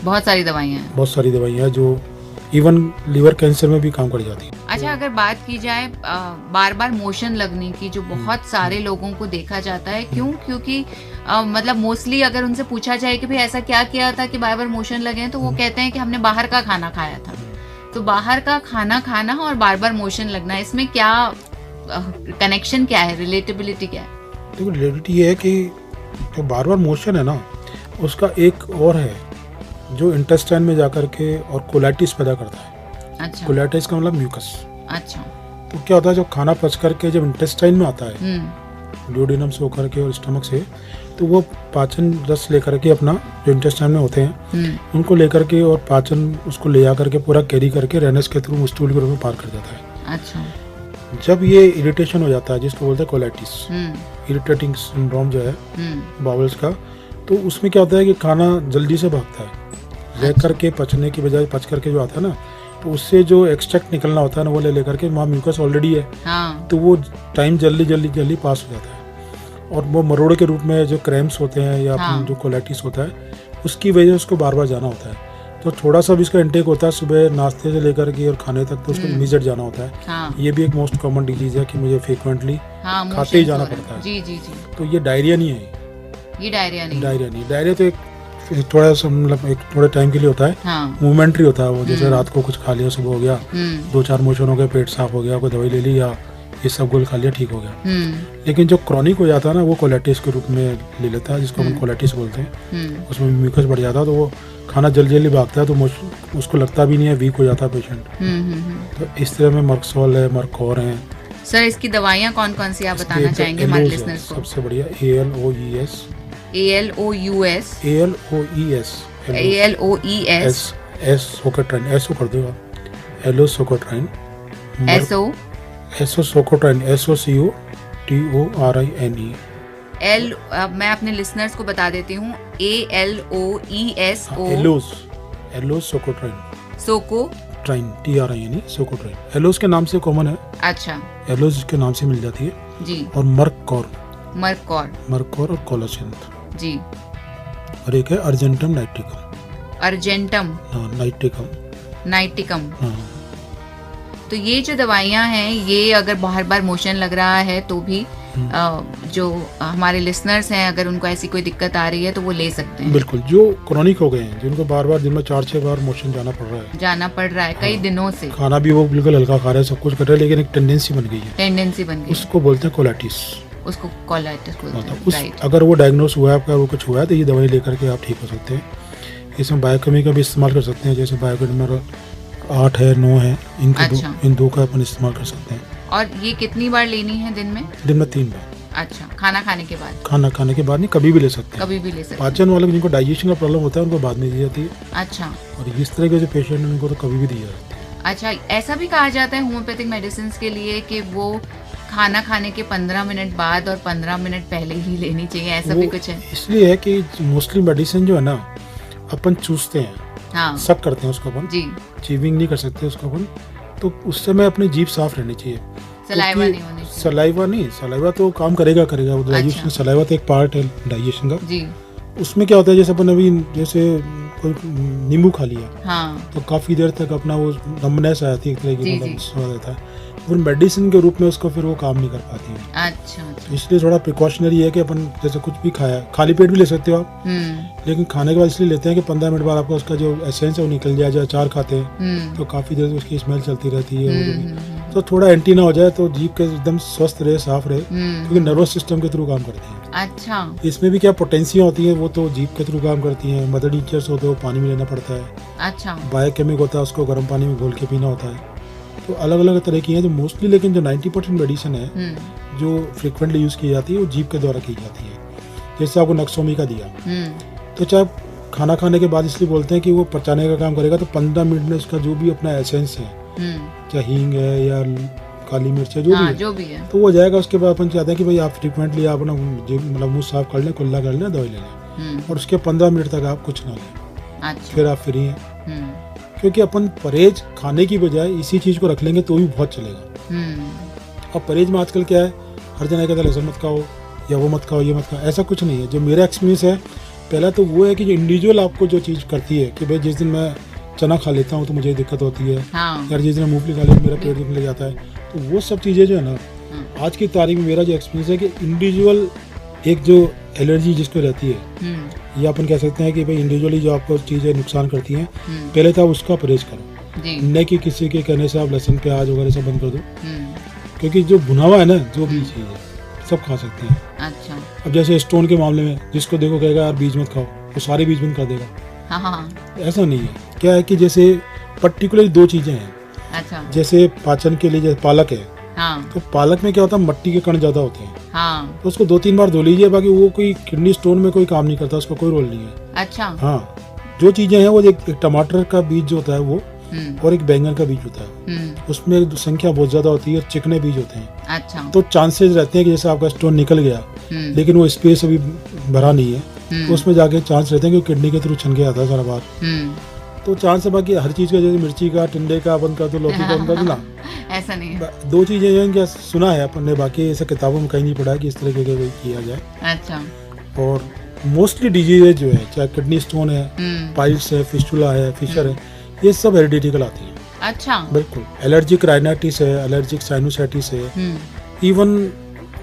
बहुत सारी दवाइयाँ हैं। बहुत सारी दवाइयाँ हैं जो इवन लीवर कैंसर में भी काम कर जाती है। अच्छा, अगर बात की जाए बार बार मोशन लगने की, जो बहुत सारे लोगों को देखा जाता है, क्यों? क्योंकि मतलब मोस्टली अगर उनसे पूछा जाए कि भाई ऐसा क्या किया था कि बार बार मोशन लगे हैं, तो वो कहते हैं कि हमने बाहर का खाना खाया था। तो बाहर का खाना खाना और बार बार मोशन लगना, इसमें क्या कनेक्शन क्या है, रिलेटेबिलिटी क्या है? देखो, रिलेटिविटी ये है कि जो बार बार मोशन है ना, उसका एक और है जो इंटेस्टाइन में जाकर के और कोलाइटिस पैदा करता है। अच्छा। कोलाइटिस का मतलब म्यूकस। अच्छा। तो क्या होता है, जब खाना पच करके जब इंटेस्टाइन में आता है, ड्यूडेनम से होकर के और स्टमक से, तो वो पाचन रस लेकर के अपना जो इंटेस्टाइन में होते हैं उनको लेकर के और पाचन उसको ले जा करके पूरा कैरी करके रेनस के थ्रू स्टूल के रूप में पार कर जाता है। अच्छा। जब ये इरिटेशन हो जाता है, जिसको बोलते हैं कोलाइटिस, इरिटेटिंग सिंड्रोम जो है बाउल्स का, तो उसमें क्या होता है कि खाना जल्दी से भागता है, रह करके पचने की बजाय पच करके जो आता है ना, तो उससे जो एक्सट्रैक्ट निकलना होता है ना वो ले लेकर के, वहाँ म्यूकस ऑलरेडी है। हाँ। तो वो टाइम जल्दी पास हो जाता है, और वो मरोड़ के रूप में जो क्रैम्प्स होते हैं या हाँ। जो कोलाइटिस होता है, उसकी वजह से उसको बार बार जाना होता है। तो थोड़ा सा भी इसका इंटेक होता है सुबह नाश्ते से लेकर के और खाने तक, तो उसको इमीडिएट जाना होता है। हाँ। ये भी एक मोस्ट कॉमन डिजीज है कि मुझे फ्रीक्वेंटली खाते ही जाना पड़ता है। जी। तो ये डायरिया नहीं है, ये डायरिया नहीं। डायरिया तो एक थोड़ा सा मतलब एक थोड़े टाइम के लिए होता है। हाँ। मूवमेंट्री होता है वो, जैसे रात को कुछ खा लिया, सुबह हो गया, 2-4 मोशन हो गए, पेट साफ हो गया, कोई दवाई ले ली या ये सब गोल खा लिया, ठीक हो गया। लेकिन जो क्रॉनिक हो जाता है ना, वो कोलाइटिस के रूप में ले लेता है, जिसको हम कोलाइटिस बोलते हैं। उसमें म्यूकस बढ़ जाता है, तो वो खाना जल्दी भागता है, तो उसको लगता भी नहीं है, वीक हो जाता है पेशेंट। तो इस तरह में मर्कसोल है, मर्कोर है। सर, इसकी दवाइयाँ कौन कौन सी आप बताना चाहेंगे हमारे लिसनर्स को? सबसे बढ़िया ALOES सोकोट्राइन, ऐसो कर दो आप, एलो सोकोट्राइन, एसो सोकोट्राइन, SOCOTORINE। मैं अपने लिसनर्स को बता देती हूँ, ALOES एलोस सोकोट्राइन, सोकोट्राइन, TRINE, सोकोट्राइन। एलोस के नाम से कॉमन है। अच्छा। एलोस के नाम से मिल जाती है जी। और मर्कोर और कोलासिंथ जी। और एक है अर्जेंटम नाइटिकम। हाँ। तो ये जो दवाइयाँ हैं, ये अगर बार बार मोशन लग रहा है तो भी जो हमारे लिसनर्स हैं, अगर उनको ऐसी कोई दिक्कत आ रही है तो वो ले सकते हैं। बिल्कुल। जो क्रॉनिक हो गए हैं, जिनको बार बार दिन में 4-6 बार मोशन जाना पड़ रहा है कई दिनों से, खाना भी वो बिल्कुल हल्का खा रहे हैं, सब कुछ कर रहे हैं, लेकिन एक टेंडेंसी बन गई, उसको बोलते हैं कोलाइटिस। उसको कोलाइटिस बोलते हैं, राइट। अगर वो डायग्नोस हुआ है आपका, वो कुछ हुआ है, तो ये दवाई लेकर के आप ठीक हो सकते हैं। इसमें बायोकेमी का भी इस्तेमाल कर सकते हैं, जैसे बायोकेमी 8 है, 9 है, इन दो का अपन इस्तेमाल कर सकते हैं। और ये कितनी बार लेनी है दिन में? 3 बार। अच्छा, खाना खाने के बाद? खाना खाने के बाद नहीं, कभी भी ले सकते हैं, कभी भी ले सकते हैं। पाचन वाले जिनको डाइजेशन का प्रॉब्लम होता है उनको बाद में दी जाती है। अच्छा। और इस तरह के जो पेशेंट हैं उनको तो कभी भी दी जाती है। अच्छा, ऐसा भी कहा जाता है होम्योपैथिक मेडिसिन के लिए कि वो खाना खाने के 15 मिनट बाद और 15 मिनट पहले ही लेनी चाहिए, ऐसा भी कुछ है? इसलिए है कि मोस्टली मेडिसिन जो है ना, अपन चूसते हैं, हाँ, सब करते हैं उसको अपन जी, चीविंग नहीं कर सकते उसको अपन, तो उस समय अपनी जीभ साफ रहनी चाहिए। सलाइवा नहीं होनी चाहिए। सलाइवा तो काम करेगा वो डाइजेशन। अच्छा। सलाइवा तो एक पार्ट है डाइजेशन का। जी। उसमें क्या होता है, जैसे अपन अभी जैसे कोई नींबू खा लिया, हाँ। तो काफ़ी देर तक अपना वो नमनेस आ जाती है, एक तरह जी, की जी। स्वाद आता है। फिर मेडिसिन के रूप में उसको फिर वो काम नहीं कर पाती है। अच्छा अच्छा। इसलिए थोड़ा प्रिकॉशनरी है कि अपन जैसे कुछ भी खाया, खाली पेट भी ले सकते हो आप, लेकिन खाने के बाद इसलिए लेते हैं कि 15 मिनट बाद आपका उसका जो एसेंस है वो निकल जाए। जो अचार खाते हैं तो काफ़ी देर उसकी स्मेल चलती रहती है, वो जो भी। तो थोड़ा एंटी ना हो जाए, तो जीभ के एकदम स्वस्थ रहे, साफ रहे, क्योंकि नर्वस सिस्टम के थ्रू काम करती है। अच्छा। इसमें भी क्या पोटेंशिया होती है, वो तो जीभ के थ्रू काम करती हैं। मदर टीचर्स होते हैं, वो पानी में लेना पड़ता है। अच्छा। बायोकेमिक होता है, उसको गर्म पानी में घोल के पीना होता है। तो अलग अलग तरह की हैं जो मोस्टली, लेकिन जो 90% मेडिसिन है जो फ्रिक्वेंटली यूज़ की जाती है वो जीभ के द्वारा की जाती है। जैसे आपको नक्सोमी का दिया, तो चाहे खाना खाने के बाद इसलिए बोलते हैं कि वो पचाने का काम करेगा, तो 15 मिनट में उसका जो भी अपना एसेंस है, चाहे हींग है या काली मिर्च है, जो भी है, तो वो जाएगा। उसके बाद अपन चाहते हैं कि भाई आप फ्रिक्वेंटली आप अपना मतलब मुँह साफ कर लें, कुल्ला कर लें, दवाई ले लें, और उसके 15 मिनट तक आप कुछ ना लें। अच्छा। फिर आप फ्री हैं। क्योंकि अपन परहेज खाने की बजाय इसी चीज़ को रख लेंगे तो भी बहुत चलेगा। अब परहेज में आजकल क्या है, हर जगह कहता है लहसुन मत खाओ या वो मत खाओ, ये मत खाओ। ऐसा कुछ नहीं है। जो मेरा एक्सपीरियंस है, पहला तो वो है कि जो इंडिविजुअल आपको जो चीज़ करती है कि भाई जिस दिन मैं चना खा लेता हूँ तो मुझे दिक्कत होती है, यार जिस दिन मूंगफली खा लेता हूँ मेरा पेट दुखने लग जाता है, तो वो सब चीज़ें जो है ना, आज की तारीख में मेरा जो एक्सपीरियंस है कि इंडिविजुअल एक जो एलर्जी जिसको रहती है, या अपन कह सकते हैं कि भाई इंडिविजुअली जो आपको चीज़ें नुकसान करती हैं, पहले तो आप उसका परहेज करो, न कि किसी के कहने से आप लहसुन प्याज वगैरह सब बंद कर दो। क्योंकि जो भुना हुआ है ना, जो भी चीज़ है सब खा सकते हैं। अच्छा। अब जैसे स्टोन के मामले में जिसको देखो कहेगा यार बीज मत खाओ, वो सारे बीज बंद कर देगा। हाँ। ऐसा नहीं है। क्या है कि जैसे पर्टिकुलर 2 चीज़ें हैं। अच्छा। जैसे पाचन के लिए जैसे पालक है, हाँ। तो पालक में क्या होता है, मट्टी के कण ज़्यादा होते हैं। हाँ। तो उसको 2-3 बार धो लीजिए, बाकी वो कोई किडनी स्टोन में कोई काम नहीं करता, उसका कोई रोल नहीं है। अच्छा। हाँ, जो चीज़ें हैं वो एक टमाटर का बीज जो होता है वो, और एक बैंगन का बीज होता है, उसमें संख्या बहुत ज्यादा होती है, चिकने बीज होते हैं। अच्छा। तो चांसेस रहते हैं कि जैसे आपका स्टोन निकल गया लेकिन वो स्पेस अभी भरा नहीं है, तो उसमें जाके चांस रहते हैं कि किडनी के थ्रू छन के आता है सारा बाहर। तो चांस है। बाकी हर चीज का, जैसे मिर्ची का, टिंडे का बंद कर दो, लौकी का बंद कर दो ना, ऐसा नहीं है। 2 चीजें हैं क्या सुना है अपन ने, बाकी ऐसे किताबों में कहीं नहीं पढ़ा कि इस तरह के कोई किया जाए। अच्छा। और मोस्टली डिजीजेज जो है, चाहे किडनी स्टोन है, पाइल्स है, फिस्टुला है, फिशर है, ये सब हेरिडिटिकल आती है। अच्छा। बिल्कुल। एलर्जिक राइनाइटिस है, एलर्जिक साइनोसाइटिस है, इवन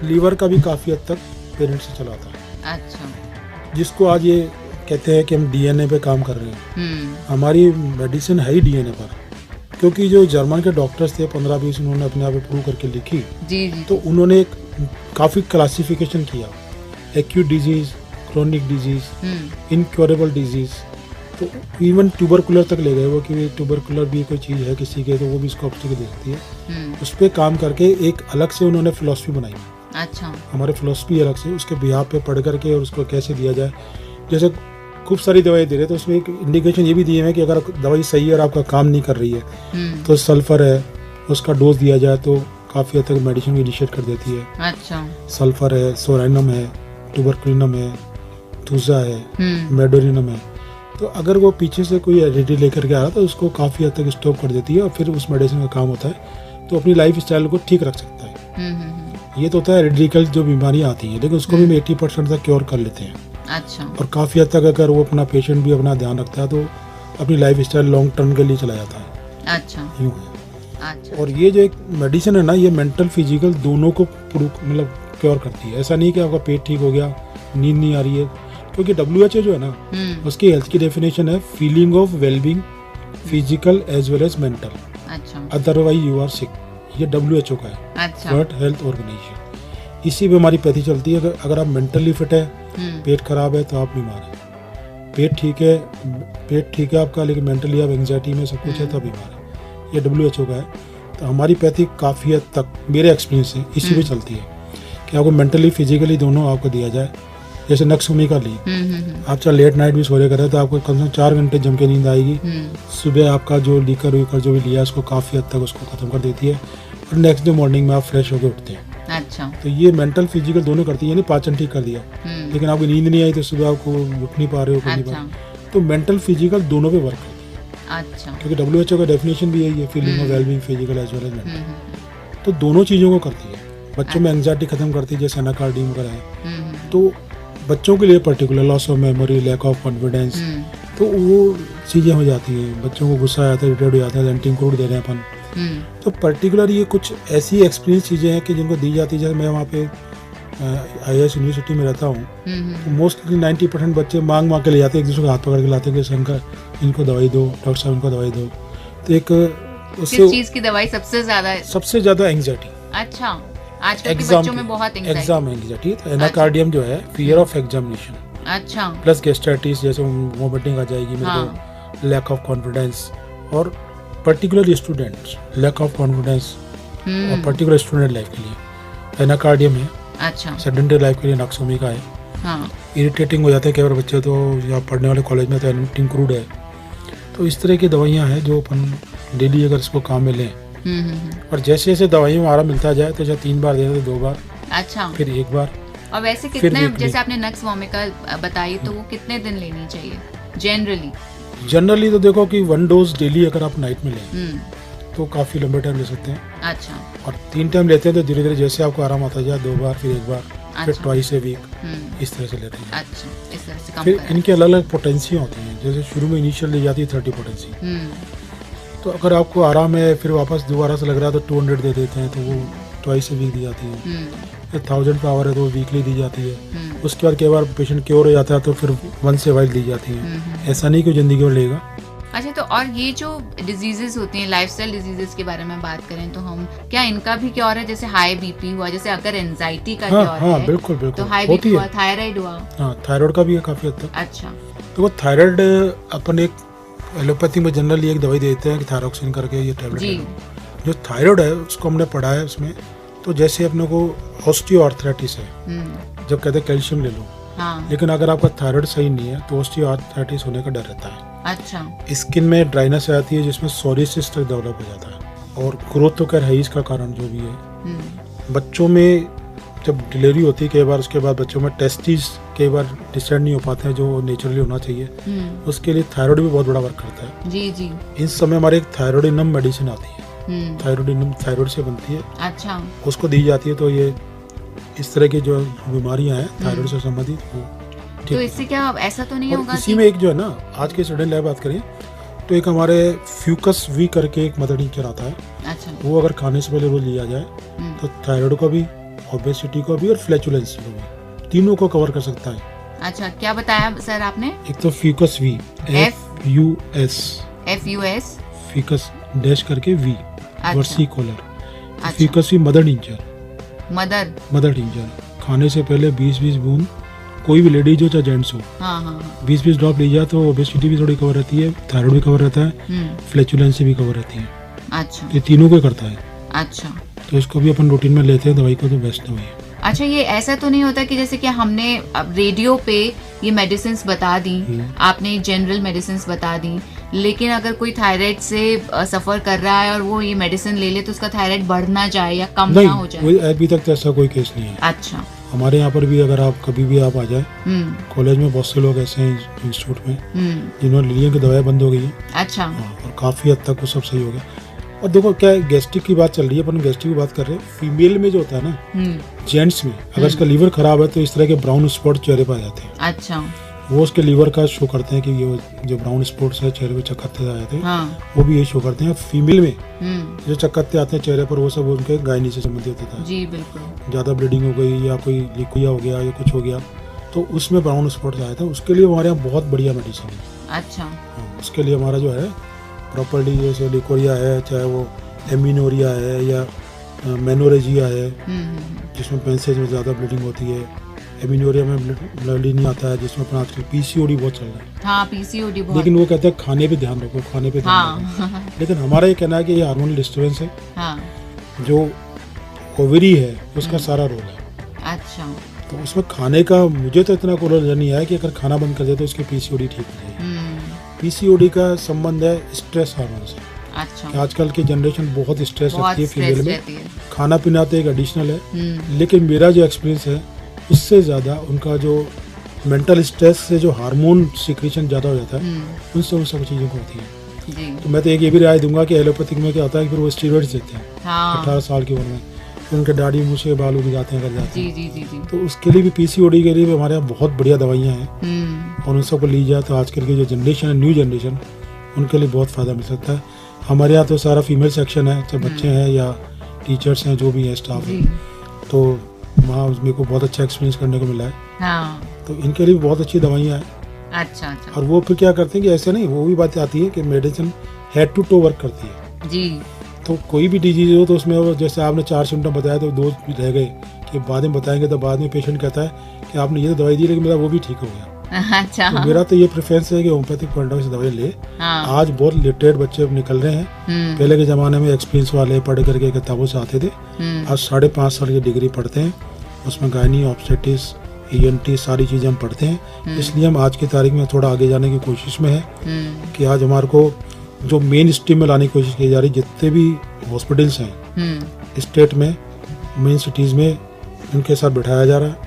लीवर का भी काफी हद तक पेरेंट्स से चला आता है। अच्छा। जिसको आज ये कहते हैं कि हम डीएनए पे काम कर रहे हैं। हमारी मेडिसिन है ही डीएनए पर, क्योंकि जो जर्मन के डॉक्टर्स थे 15-20, उन्होंने अपने आप प्रूव करके लिखी। जी। तो उन्होंने एक काफी क्लासिफिकेशन किया, acute disease, chronic disease, incurable disease, तो इवन ट्यूबरकुलर तक ले गए वो, कि ट्यूबरकुलर भी कोई चीज़ है किसी के, तो वो भी इसको ऑब्स्टेकल दे सकती है। उस पर काम करके एक अलग से उन्होंने फिलॉसफी बनाई। अच्छा। हमारे फिलॉसफी अलग से, उसके बिहार पे पढ़ करके और उसको कैसे दिया जाए। जैसे खूब सारी दवाई दे रहे हैं, तो उसमें एक इंडिकेशन ये भी दिए है कि अगर दवाई सही है और आपका काम नहीं कर रही है, तो सल्फर है, उसका डोज दिया जाए तो काफ़ी हद तक मेडिसिन भी इनिशिएट कर देती है। अच्छा। सल्फर है, सोराइनम है, ट्यूबरकुलिनम है, थूजा है, मेडोरिनम है। तो अगर वो पीछे से कोई एडिटी लेकर के आ रहा तो उसको काफ़ी हद तक स्टॉप कर देती है, और फिर उस मेडिसिन का काम होता है तो अपनी लाइफ स्टाइल को ठीक रख सकता है। ये तो होता है हेरिडिकल जो बीमारियाँ आती हैं, लेकिन उसको भी 80% तक क्योर कर लेते हैं। अच्छा। और काफ़ी हद तक अगर वो अपना पेशेंट भी अपना ध्यान रखता है तो अपनी लाइफ स्टाइल लॉन्ग टर्म के लिए चला जाता है। अच्छा। यूँ है। अच्छा। और ये जो एक मेडिसिन है ना, ये मेंटल फिजिकल दोनों को मतलब क्योर करती है। ऐसा नहीं कि आपका पेट ठीक हो गया, नींद नहीं आ रही है, क्योंकि WHO जो है ना, उसकी हेल्थ की डेफिनेशन है feeling of wellbeing, physical as well as mental, अच्छा, अदरवाइज यू आर सिक। ये WHO का है, अच्छा, वर्ल्ड हेल्थ ऑर्गेनाइजेशन। इसी पे हमारी पैथी चलती है। अगर आप मेंटली फिट है, पेट खराब है, तो आप बीमार है। पेट ठीक है आपका, लेकिन मेंटली आप एंग्जाइटी में सब कुछ है, तब बीमार है। ये WHO का है। तो हमारी पैथी काफ़ी हद तक मेरे एक्सपीरियंस से इसी पे चलती है कि आपको मेंटली फिजिकली दोनों आपको दिया जाए। जैसे नक्सुमी का ली, आप चाहे लेट नाइट भी सोरे करें तो आपको कम से कम 4 घंटे जम के नींद आएगी। सुबह आपका जो लीकर वीकर जो भी लिया उसको काफ़ी हद तक उसको ख़त्म कर देती है, और नेक्स्ट डे मॉर्निंग में आप फ्रेश होकर उठते हैं। अच्छा। तो ये मेंटल फिजिकल दोनों करती है, यानी पाचन ठीक कर दिया, लेकिन आपको नींद नहीं आई तो सुबह आपको उठ नहीं पा रहे हो, अच्छा। तो मेंटल फिजिकल दोनों पे वर्क करती है। अच्छा। क्योंकि WHO का डेफिनेशन भी यही है, feeling of wellbeing physical as well as mental. तो दोनों चीज़ों को करती है। बच्चों में एंग्जाइटी खत्म करती है, जैसे एनाकार्डियम वगैरह है, तो बच्चों के लिए particular loss of memory, lack of confidence, तो वो चीज़ें हो जाती हैं। बच्चों को गुस्सा आ जाता है, इरिटेट हो जाता है, एंटी कोड दे रहे हैं अपन। तो पर्टिकुलर ये कुछ ऐसी एक्सपीरियंस चीज़ें हैं कि जिनको दी जाती है। जैसे मैं वहाँ पे IIS यूनिवर्सिटी में रहता हूँ, तो मोस्टली 90% बच्चे मांग के ले जाते हैं, एक दूसरे को हाथ पकड़ के लाते हैं कि शंकर इनको दवाई दो, डॉक्टर साहब इनको दवाई दो। तो एक किस चीज़ की दवाई सबसे ज़्यादा एंग्जाइटी। अच्छा, आजकल के बच्चों में बहुत एग्जाम एंग्जाइटी। तो एनाकार्डियम जो है फियर ऑफ एग्जामिनेशन, अच्छा, प्लस गैस्ट्राइटिस, जैसे वोमिटिंग आ जाएगी मेरे को, लैक ऑफ कॉन्फिडेंस, और particular students lack of confidence, और पर्टिकुलर स्टूडेंट लाइफ के लिए एनाकार्डियम है। अच्छा, सेडेंटरी लाइफ के लिए नक्सोमी का है। हाँ, इरिटेटिंग हो जाते हैं कई बार बच्चे, तो या पढ़ने वाले कॉलेज में तो इंक्लूड है। तो इस तरह की दवाइयाँ हैं जो अपन डेली अगर इसको काम में लें, और जैसे जैसे दवाइयों में आराम मिलता जाए, तो जब 3 बार देना तो 2 बार, अच्छा, फिर 1 बार। और वैसे कितने, जैसे आपने नक्स वोमिका बताई, तो वो कितने दिन लेनी चाहिए जनरली? तो देखो कि 1 डोज डेली अगर आप नाइट में लें तो काफ़ी लंबे टाइम ले सकते हैं। अच्छा, और 3 टाइम लेते हैं तो धीरे धीरे जैसे आपको आराम आता जाए, 2 बार, फिर 1 बार, फिर ट्वाइस ए वीक, इस तरह से लेते हैं। अच्छा, इस तरह से कम फिर इनकी अलग अलग पोटेंसियाँ होती हैं। जैसे शुरू में इनिशियल ली जाती है 30 पोटेंसी, तो अगर आपको आराम है, फिर वापस दोबारा से लग रहा है तो 200 दे देते हैं, तो वो ट्वाइस ए वीक दी जाती है। फिर 1000 का आवर है तो वीकली दी जाती है। उसके बाद कई बार पेशेंट क्योर हो जाता है तो फिर 1 से वाइल दी जाती है। ऐसा नहीं कि जिंदगी में लेगा। अच्छा, तो और ये जो डिजीजेस होती हैं, लाइफस्टाइल डिजीजेस के बारे में बात करें तो हम क्या इनका भी क्योर है? जैसे हाई बीपी हुआ, जैसे अगर एंजाइटी का क्योर है, बिल्कुल बिल्कुल, तो हाई बीपी हुआ, थायराइड हुआ, थायराइड का भी है काफी हद तक। अच्छा, तो वो थायराइड अपन एक एलोपैथी में जनरली एक दवाई देते हैं कि थायरोक्सिन करके, ये टैबलेट। जो थायराइड है उसको हमने पढ़ा है उसमें, तो जैसे अपने को ऑस्टियोआर्थराइटिस है, जब कहते हैं कैल्शियम ले लो, लेकिन अगर आपका थायराइड सही नहीं है तो ऑस्टियोआर्थराइटिस होने का डर रहता है। अच्छा, स्किन में ड्राइनेस आती है, जिसमें सोरियासिस तक डेवलप हो जाता है, और ग्रोथ तो खैर है इसका कारण जो भी है। बच्चों में जब डिलीवरी होती है कई बार, उसके बाद बच्चों में टेस्टिस कई बार डिस्टेंड नहीं हो पाते हैं जो नेचुरली होना चाहिए, उसके लिए थायराइड भी बहुत बड़ा वर्क करता है। जी जी। इस समय हमारे एक थायरोडिनम मेडिसिन आती है, थायरोडिनम थायराइड से बनती है। अच्छा, उसको दी जाती है, तो ये इस तरह की जो बीमारियां हैं थायराइड से संबंधित, वो तो इससे क्या ऐसा तो नहीं होगा? इसी में एक जो है ना, आज के स्टूडेंट लाइफ बात करें तो एक हमारे फ्यूकस वी करके एक मदर टिंचर आता है। अच्छा, वो अगर खाने से पहले रोज लिया जाए तो थायराइड को भी, ओबेसिटी को भी, और फ्लैचुलेंसी को भी, तीनों को कवर कर सकता है। अच्छा, क्या बताया सर आपने? एक तो fucus V, FUS, fucus dash करके V, versicolor. Fucus V mother tincture खाने से पहले 20-20 बूंद, कोई भी लेडीज हो चाहे जेंट्स हो, 20-20 ड्रॉप ली जाए तो ओबेसिटी भी थोड़ी कवर रहती है, थायराइड भी कवर रहता है, फ्लैचुलेंसी भी कवर रहती है। अच्छा, ये तीनों को करता है। अच्छा, तो इसको भी अपन रूटीन में लेते हैं दवाई को, तो बेस्ट दवाई है। अच्छा, ये ऐसा तो नहीं होता कि जैसे कि हमने रेडियो पे ये मेडिसिन बता दी, आपने जनरल मेडिसिन बता दी, लेकिन अगर कोई थायराइड से सफर कर रहा है और वो ये मेडिसिन ले ले तो उसका थायराइड बढ़ ना जाए या कम ना हो जाए? नहीं, अभी तक तो ऐसा कोई केस नहीं है। अच्छा, हमारे यहाँ पर भी अगर आप कभी भी आप आ जाए, कॉलेज में बहुत से लोग ऐसे हैं इंस्टीट्यूट में जिन्होंने लीलियम की दवाई बंद हो गई है। अच्छा, और काफी हद तक वो सब सही हो गया। और देखो क्या है, गैस्ट्रिक की बात चल रही है, अपन गैस्ट्रिक की बात कर रहे हैं। फीमेल में जो होता है ना, जेंट्स में अगर इसका लीवर खराब है तो इस तरह के ब्राउन स्पॉट चेहरे पर आ जाते हैं। अच्छा, वो उसके लीवर का शो करते हैं कि ये जो ब्राउन स्पॉट्स है चेहरे पे चक्कते आ जाते हैं, वो भी ये शो करते हैं। फीमेल में जो चक्कते आते हैं चेहरे पर, वो सब उनके गायनी से संबंधित होता है। जी बिल्कुल। ज्यादा ब्लीडिंग हो गई या कोई लिक्विया हो गया या कुछ हो गया तो उसमें ब्राउन स्पॉट्स आया था, उसके लिए हमारे यहाँ बहुत बढ़िया मेडिसिन है। अच्छा, उसके लिए हमारा जो है प्रॉपर्ली, जैसे लिकोरिया है, चाहे वो एमिनोरिया है या मेनोरेजिया है, जिसमें पेंसेज में ज़्यादा ब्लीडिंग होती है। एमिनोरिया में ब्लड नहीं आता है, जिसमें अपना आजकल PCOD बहुत चल रहा है। हाँ, PCOD बहुत। लेकिन वो कहते हैं खाने पे ध्यान रखो, खाने पे ध्यान रखो। लेकिन हमारा ये कहना है कि ये हार्मोनल डिस्टर्बेंस है। हाँ। जो ओवरी है उसका सारा रोल है। अच्छा, तो उसमें खाने का मुझे तो इतना कोई नजर नहीं आया कि अगर खाना बंद कर दे तो इसकी PCOD ठीक हो जाएगी। PCOD का संबंध है स्ट्रेस हार्मोन से। अच्छा, आजकल की जनरेशन बहुत स्ट्रेस रखती है फीमेल में। है। खाना पीना तो एक एडिशनल है, लेकिन मेरा जो एक्सपीरियंस है उससे ज़्यादा उनका जो मेंटल स्ट्रेस से जो हार्मोन सिक्रीशन ज़्यादा हो जाता है, उनसे उन सब चीज़ों को होती है। जी। तो मैं तो एक ये भी राय दूंगा कि एलोपैथिक में क्या होता है कि फिर वो स्टीरॉइड्स देते हैं हाँ 18 साल की उम्र में, फिर उनके दाढ़ी मूछें बाल उग जाते हैं, कर जाते जी हैं। जी जी जी। तो उसके लिए भी पीसीओडी के लिए भी हमारे यहाँ बहुत बढ़िया दवाइयाँ हैं, हम्म। और उन सबको ली जाए तो आजकल की जो जनरेशन है, न्यू जनरेशन, उनके लिए बहुत फ़ायदा मिल सकता है। हमारे यहाँ तो सारा फीमेल सेक्शन है, चाहे बच्चे हैं या टीचर्स हैं, जो भी है स्टाफ है, जी। तो वहाँ मेरे को बहुत अच्छा एक्सपीरियंस करने को मिला है। हाँ तो इनके लिए भी बहुत अच्छी दवाइयाँ हैं। अच्छा अच्छा और वो फिर क्या करते हैं कि ऐसे नहीं, वो भी बात आती है कि medicine head to toe work करती है। जी। तो कोई भी डिजीज हो तो उसमें वो जैसे आपने 4 सिम्टम बताया तो 2 भी रह गए कि बाद में बताएंगे, तो बाद में पेशेंट कहता है कि आपने ये तो दवाई दी लेकिन मेरा वो भी ठीक हो गया। अच्छा तो मेरा तो ये प्रेफरेंस है कि होम्योपैथिक पॉइंट ऑफ व्यू से दवाई ले। हाँ। आज बहुत लिटरेट बच्चे निकल रहे हैं। पहले के ज़माने में एक्सपीरियंस वाले पढ़ करके किताबों से आते थे, आज 5.5 साल की डिग्री पढ़ते हैं, उसमें गायनी, ऑब्स्टेटिक्स, ENT सारी चीज़ें हम पढ़ते हैं। इसलिए हम आज की तारीख में थोड़ा आगे जाने की कोशिश में है कि आज हमारे को जो मेन स्ट्रीम में लाने की कोशिश की जा रही है, जितने भी हॉस्पिटल्स हैं स्टेट में, मेन सिटीज़ में, उनके साथ बैठाया जा रहा है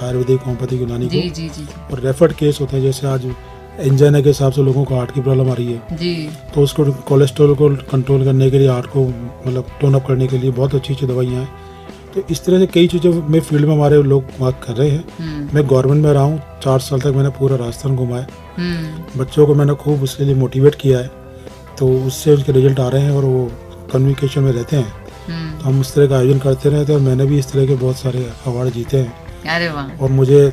आयुर्वेदिक, होम्योपैथिक, यूनानी जी को। जी जी और रेफर्ड केस होते हैं, जैसे आज एंजाइना के हिसाब से लोगों को हार्ट की प्रॉब्लम आ रही है, जी। तो उसको कोलेस्ट्रॉल को कंट्रोल करने के लिए, हार्ट को मतलब टोन अप करने के लिए बहुत अच्छी अच्छी दवाइयाँ हैं। तो इस तरह से कई चीज़ें में फील्ड में हमारे लोग वर्क कर रहे हैं। मैं गवर्नमेंट में रहा हूँ 4 साल तक, मैंने पूरा राजस्थान घुमाया, बच्चों को मैंने खूब उसके लिए मोटिवेट किया है, तो उससे उनके रिजल्ट आ रहे हैं और वो कम्युनिकेशन में रहते हैं। तो हम इस तरह का आयोजन करते रहते हैं, और मैंने भी इस तरह के बहुत सारे अवार्ड जीते हैं। अरे वाह। और मुझे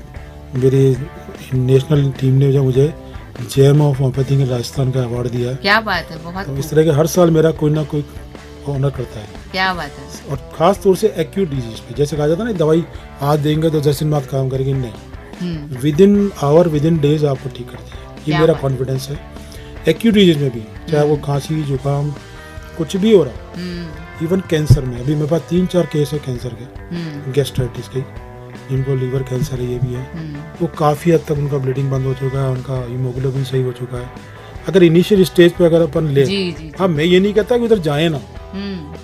मेरी नेशनल टीम ने जो मुझे जेम ऑफ होम्योपैथी के राजस्थान का अवार्ड दिया है। क्या बात है, बहुत तो इस तरह के हर साल मेरा कोई ना कोई ऑनर करता है। क्या बात है। और खास तौर से एक्यूट डिजीज पे, जैसे कहा जाता है ना, दवाई आज देंगे तो 10 दिन बाद काम करेगी, नहीं, within hour, within days आपको ठीक करती है। ये क्या मेरा बात। कॉन्फिडेंस है। एक्यूट डिजीज में भी, चाहे वो खांसी, जुकाम, कुछ भी हो रहा, इवन कैंसर में, अभी मेरे पास 3-4 केस है कैंसर के, गैस्ट्राइटिस के, जिनको लीवर कैंसर है, ये भी है। वो काफ़ी हद तक उनका ब्लीडिंग बंद हो चुका है, उनका हीमोग्लोबिन सही हो चुका है। अगर इनिशियल स्टेज पे अगर अपन ले, जी जी। हाँ, मैं ये नहीं कहता कि उधर जाए ना,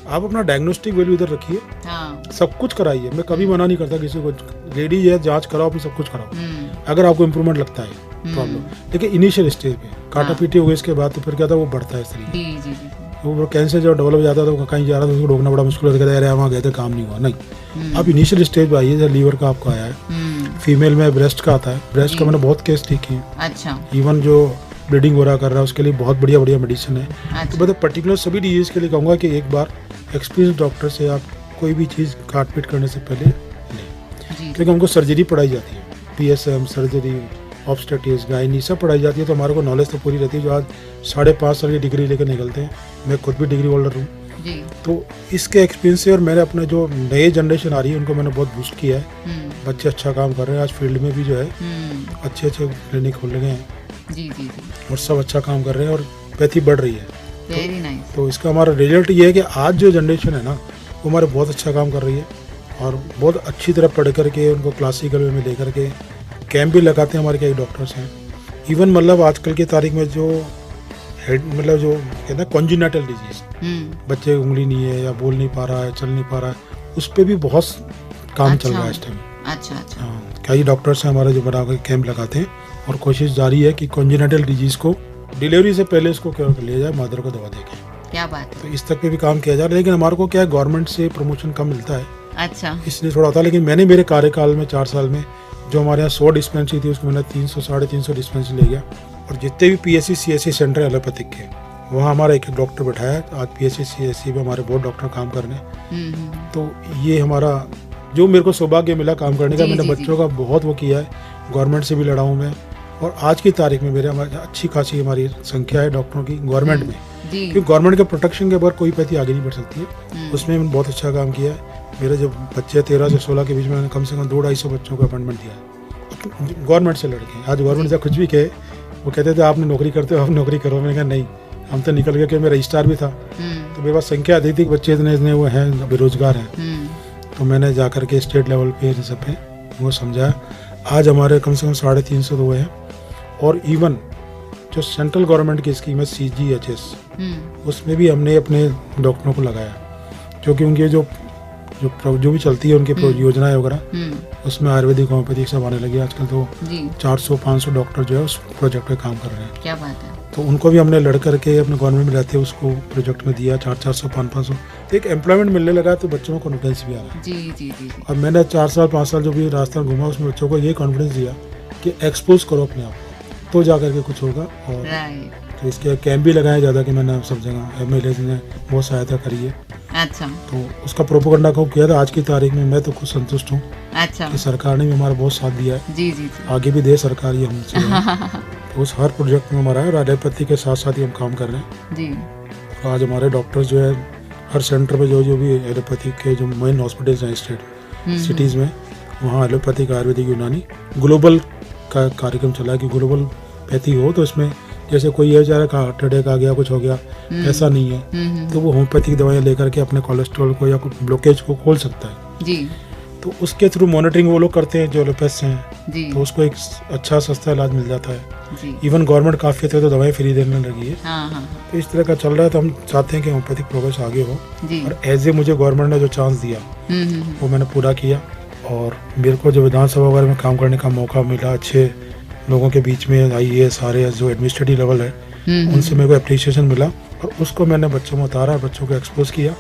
आप अपना डायग्नोस्टिक वैल्यू उधर रखिए, हाँ। सब कुछ कराइए। मैं कभी मना नहीं करता किसी को, लेडीज है, जांच कराओ, अपनी सब कुछ कराओ अगर आपको इम्प्रूवमेंट लगता है प्रॉब्लम। लेकिन इनिशियल स्टेज पे काटा पीटी हो गई, इसके बाद तो फिर क्या था, वो बढ़ता है इस तरीके। जी जी जी। वो कैंसर जब डेवलप हो जाता है तो कहीं जा रहा था, उसको रोकना बड़ा मुश्किल होता है, अरे वहाँ गए थे काम नहीं हुआ। नहीं, आप इनिशियल स्टेज पे आइए। जब लीवर का आपको आया है, फीमेल में ब्रेस्ट का आता है, ब्रेस्ट का मैंने बहुत केस ठीक किए। अच्छा। इवन जो ब्लीडिंग हो रहा कर रहा है, उसके लिए बहुत बढ़िया बढ़िया मेडिसिन है। अच्छा। तो मैं पर्टिकुलर सभी डिजीज के लिए कहूँगा कि एक बार एक्सपीरियंस डॉक्टर से आप कोई भी चीज़ काट पीट करने से पहले लें, क्योंकि हमको सर्जरी पढ़ाई जाती है, PSM सर्जरी, ऑब्स्टेटिक्स, गायनी सब पढ़ाई जाती है। तो हमारे को नॉलेज तो पूरी रहती है। जो आज 5.5 साल की डिग्री लेकर निकलते हैं, मैं खुद भी डिग्री होल्डर हूँ, तो इसके एक्सपीरियंस से और मैंने अपने जो नए जनरेशन आ रही है उनको मैंने बहुत बूस्ट किया है। बच्चे अच्छा काम कर रहे हैं, आज फील्ड में भी जो है अच्छे अच्छे क्लिनिक खोल गए हैं, जी जी जी, और सब अच्छा काम कर रहे हैं और पैथी बढ़ रही है। Very nice. तो इसका हमारा रिजल्ट ये है कि आज जो जनरेशन है ना, वो हमारे बहुत अच्छा काम कर रही है, और बहुत अच्छी तरह पढ़ करके उनको क्लासिकल वे में लेकर के कैंप भी लगाते हैं। हमारे कई डॉक्टर्स हैं। इवन मतलब आजकल की तारीख में जो हेड मतलब जो कहते हैं कॉन्जिनेटल डिजीज, बच्चे उंगली नहीं है या बोल नहीं पा रहा है, चल नहीं पा रहा है, उस पर भी बहुत काम चल रहा है इस टाइम। अच्छा अच्छा। हाँ, कई डॉक्टर्स हैं हमारे जो बना के कैंप लगाते हैं, और कोशिश जारी है कि कॉन्जिनेटल डिजीज को डिलीवरी से पहले इसको क्या कर लिया जाए, मदर को दवा देके। क्या बात है। तो इस तक पे भी काम किया जा रहा है। लेकिन हमारे को क्या है, गवर्नमेंट से प्रमोशन कम मिलता है, अच्छा, इसलिए थोड़ा होता है। लेकिन मैंने मेरे कार्यकाल में 4 साल में जो हमारे यहाँ 100 डिस्पेंसरी थी, उसको मैंने 300-350 डिस्पेंसरी ले गया। और जितने भी PSC CSC सेंटर है एलोपैथिक के, वहाँ हमारा एक डॉक्टर बैठाया है। आज PSC CSC में हमारे बहुत डॉक्टर काम कर रहे हैं। तो ये हमारा जो मेरे को सौभाग्य मिला काम करने का, मैंने बच्चों का बहुत वो किया है। गवर्नमेंट से भी लड़ा हूँ मैं, और आज की तारीख में मेरे हमारे अच्छी खासी हमारी संख्या है डॉक्टरों की गवर्नमेंट में, क्योंकि गवर्नमेंट के प्रोटेक्शन के बाद कोई पैथी आगे नहीं बढ़ सकती है। उसमें मैंने बहुत अच्छा काम किया है। मेरे जब बच्चे 13 से 16 के बीच में, मैंने कम से कम 200-250 बच्चों को अपॉइंटमेंट दिया है गवर्नमेंट से लड़के। आज गवर्नमेंट से कुछ भी कहे, वो कहते थे आपने नौकरी करते हो, आप नौकरी करो। मैंने कहा नहीं, हम तो निकल गए, क्योंकि मेरा रजिस्ट्रार भी था, तो मेरे पास संख्या अधिक थी, बच्चे इतने वो हैं, बेरोजगार हैं। तो मैंने जाकर के स्टेट लेवल पे सब पे वो समझाया। आज हमारे कम से कम 350 तो हैं। और इवन जो सेंट्रल गवर्नमेंट की स्कीम है CGHS, उसमें भी हमने अपने डॉक्टरों को लगाया, क्योंकि उनके जो भी चलती है उनकी योजनाएं वगैरह, उसमें आयुर्वेदिक होम्योपैथिक सब आने लगी। आजकल तो 400-500 डॉक्टर जो है उस प्रोजेक्ट पे काम कर रहे हैं। क्या बात है। तो उनको भी हमने लड़ करके अपने गवर्नमेंट में रहते उसको प्रोजेक्ट में दिया 400-400 500 तो एक एम्प्लॉयमेंट मिलने लगा तो बच्चों में कॉन्फिडेंस भी आ रहा है। जी जी जी। और मैंने 4 साल 5 साल जो भी रास्ता घूमा उसमें बच्चों को ये कॉन्फिडेंस दिया कि एक्सपोज करो अपने आप को तो जा करके कुछ होगा। और तो इसके कैंप भी लगाए ज़्यादा कि मैंने सब जगह MLA ने बहुत सहायता करी है। अच्छा। तो उसका प्रोपोगंडा को किया था। आज की तारीख में मैं तो खुद संतुष्ट हूँ। अच्छा। कि सरकार ने भी हमारा बहुत साथ दिया है। जी जी। आगे भी दे सरकार ये हमसे तो उस हर प्रोजेक्ट में हमारा है और एलोपैथी के साथ साथ ही हम काम कर रहे हैं जी। और आज हमारे डॉक्टर्स जो है हर सेंटर पे जो भी एलोपैथी के जो मेन हॉस्पिटल्स हैं स्टेट सिटीज़ में वहाँ एलोपैथिक आयुर्वेदिक यूनानी ग्लोबल का कार्यक्रम चला है कि ग्लोबल पैथी हो तो इसमें जैसे कोई ये जा रहा है हार्ट अटैक आ गया कुछ हो गया ऐसा नहीं है तो वो होम्योपैथिक दवाइयाँ लेकर के अपने कोलेस्ट्रॉल को या कुछ ब्लॉकेज को खोल सकता है जी। तो उसके थ्रू मॉनिटरिंग वो लोग करते हैं जो एलोपैथ्स हैं जी। तो उसको एक अच्छा सस्ता इलाज मिल जाता है जी। इवन गवर्नमेंट काफ़ी तो दवाएं फ्री देने लगी है। हाँ हाँ। तो इस तरह का चल रहा है तो हम चाहते हैं कि होम्योपैथिक प्रोग्रेस आगे हो जी। और एज ए मुझे गवर्नमेंट ने जो चांस दिया वो मैंने पूरा किया और मेरे को जो विधानसभा वगैरह में काम करने का मौका मिला अच्छे लोगों के बीच में IAS RAS जो एडमिनिस्ट्रेटिव लेवल है उनसे मेरे को अप्रिशिएशन मिला और उसको मैंने बच्चों में उतारा बच्चों को एक्सपोज किया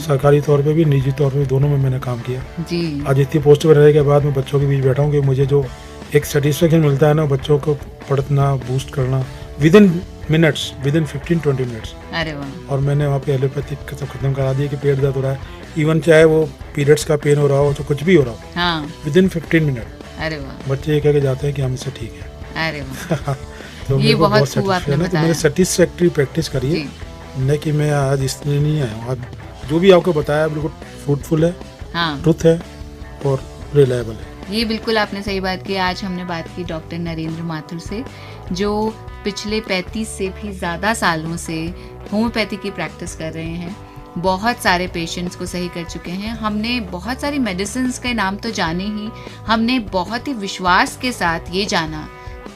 सरकारी तौर पे भी निजी तौर पे भी दोनों में मैंने काम किया जी। आज इतनी पोस्ट पर रहने के बाद मैं बच्चों के बीच बैठा हूँ कि मुझे जो एक सेटिस्फेक्शन मिलता है ना बच्चों को पढ़ना बूस्ट करना विद इन 15-20 मिनट्स। अरे वाह। और मैंने वहाँ पे एलोपैथिक सब खत्म करा दिया कि पेट दर्द हो रहा है इवन चाहे वो पीरियड्स का पेन हो रहा हो तो कुछ भी हो रहा हो हाँ। With in 15 minute. अरे वाह। बच्चे ये कह के जाते हैं कि हम इससे ठीक है। अरे वाह। तो ये बहुत खूब आपने तो मैंने सेटिस्फैक्ट्री प्रैक्टिस करी है न कि मैं आज इसलिए नहीं आया हूँ। जो भी आपको बताया बिल्कुल फ्रूटफुल है हाँ। ट्रुथ है और रिलायबल है। ये बिल्कुल आपने सही बात की। आज हमने बात की डॉक्टर नरेंद्र माथुर से जो पिछले 35 से भी ज़्यादा सालों से होम्योपैथी की प्रैक्टिस कर रहे हैं। बहुत सारे पेशेंट्स को सही कर चुके हैं। हमने बहुत सारी मेडिसिन्स के नाम तो जाने ही, हमने बहुत ही विश्वास के साथ ये जाना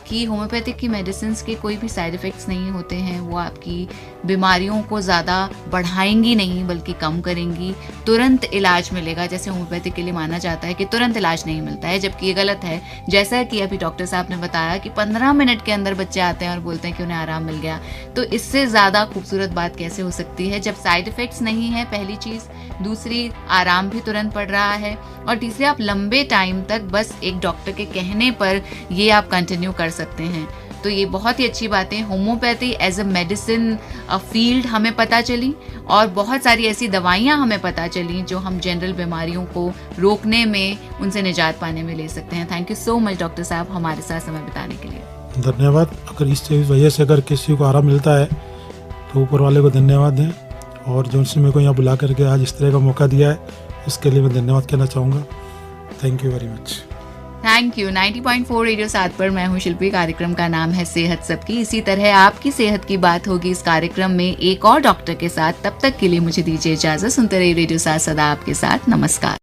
कि होम्योपैथिक की मेडिसिन्स के कोई भी साइड इफ़ेक्ट्स नहीं होते हैं। वो आपकी बीमारियों को ज़्यादा बढ़ाएंगी नहीं बल्कि कम करेंगी। तुरंत इलाज मिलेगा, जैसे होम्योपैथिक के लिए माना जाता है कि तुरंत इलाज नहीं मिलता है, जबकि ये गलत है। जैसा कि अभी डॉक्टर साहब ने बताया कि 15 मिनट के अंदर बच्चे आते हैं और बोलते हैं कि उन्हें आराम मिल गया। तो इससे ज़्यादा खूबसूरत बात कैसे हो सकती है जब साइड इफ़ेक्ट्स नहीं है, पहली चीज़। दूसरी, आराम भी तुरंत पड़ रहा है। और तीसरी, आप लंबे टाइम तक बस एक डॉक्टर के कहने पर ये आप कंटिन्यू कर सकते हैं। तो ये बहुत ही अच्छी बात है। Homeopathy as a medicine field हमें पता चली और बहुत सारी ऐसी दवाइयाँ हमें पता चली जो हम जनरल बीमारियों को रोकने में, उनसे निजात पाने में ले सकते हैं। Thank you so much doctor साहब हमारे साथ समय बिताने के लिए। धन्यवाद। अगर इस वजह से अगर किसी को आराम मिलता है तो ऊपर वाले को धन्यवाद दें और जो उनसे मेरे को यहाँ बुला करके आज इस तरह का मौका दिया है उसके लिए मैं धन्यवाद कहना चाहूँगा। Thank you very much. Thank you. 90.4 radio 7 पर मैं हूँ शिल्पी। कार्यक्रम का नाम है सेहत सबकी। इसी तरह आपकी सेहत की बात होगी इस कार्यक्रम में एक और डॉक्टर के साथ। तब तक के लिए मुझे दीजिए इजाजत। सुनते रहिए रेडियो 7 सदा आपके साथ। नमस्कार।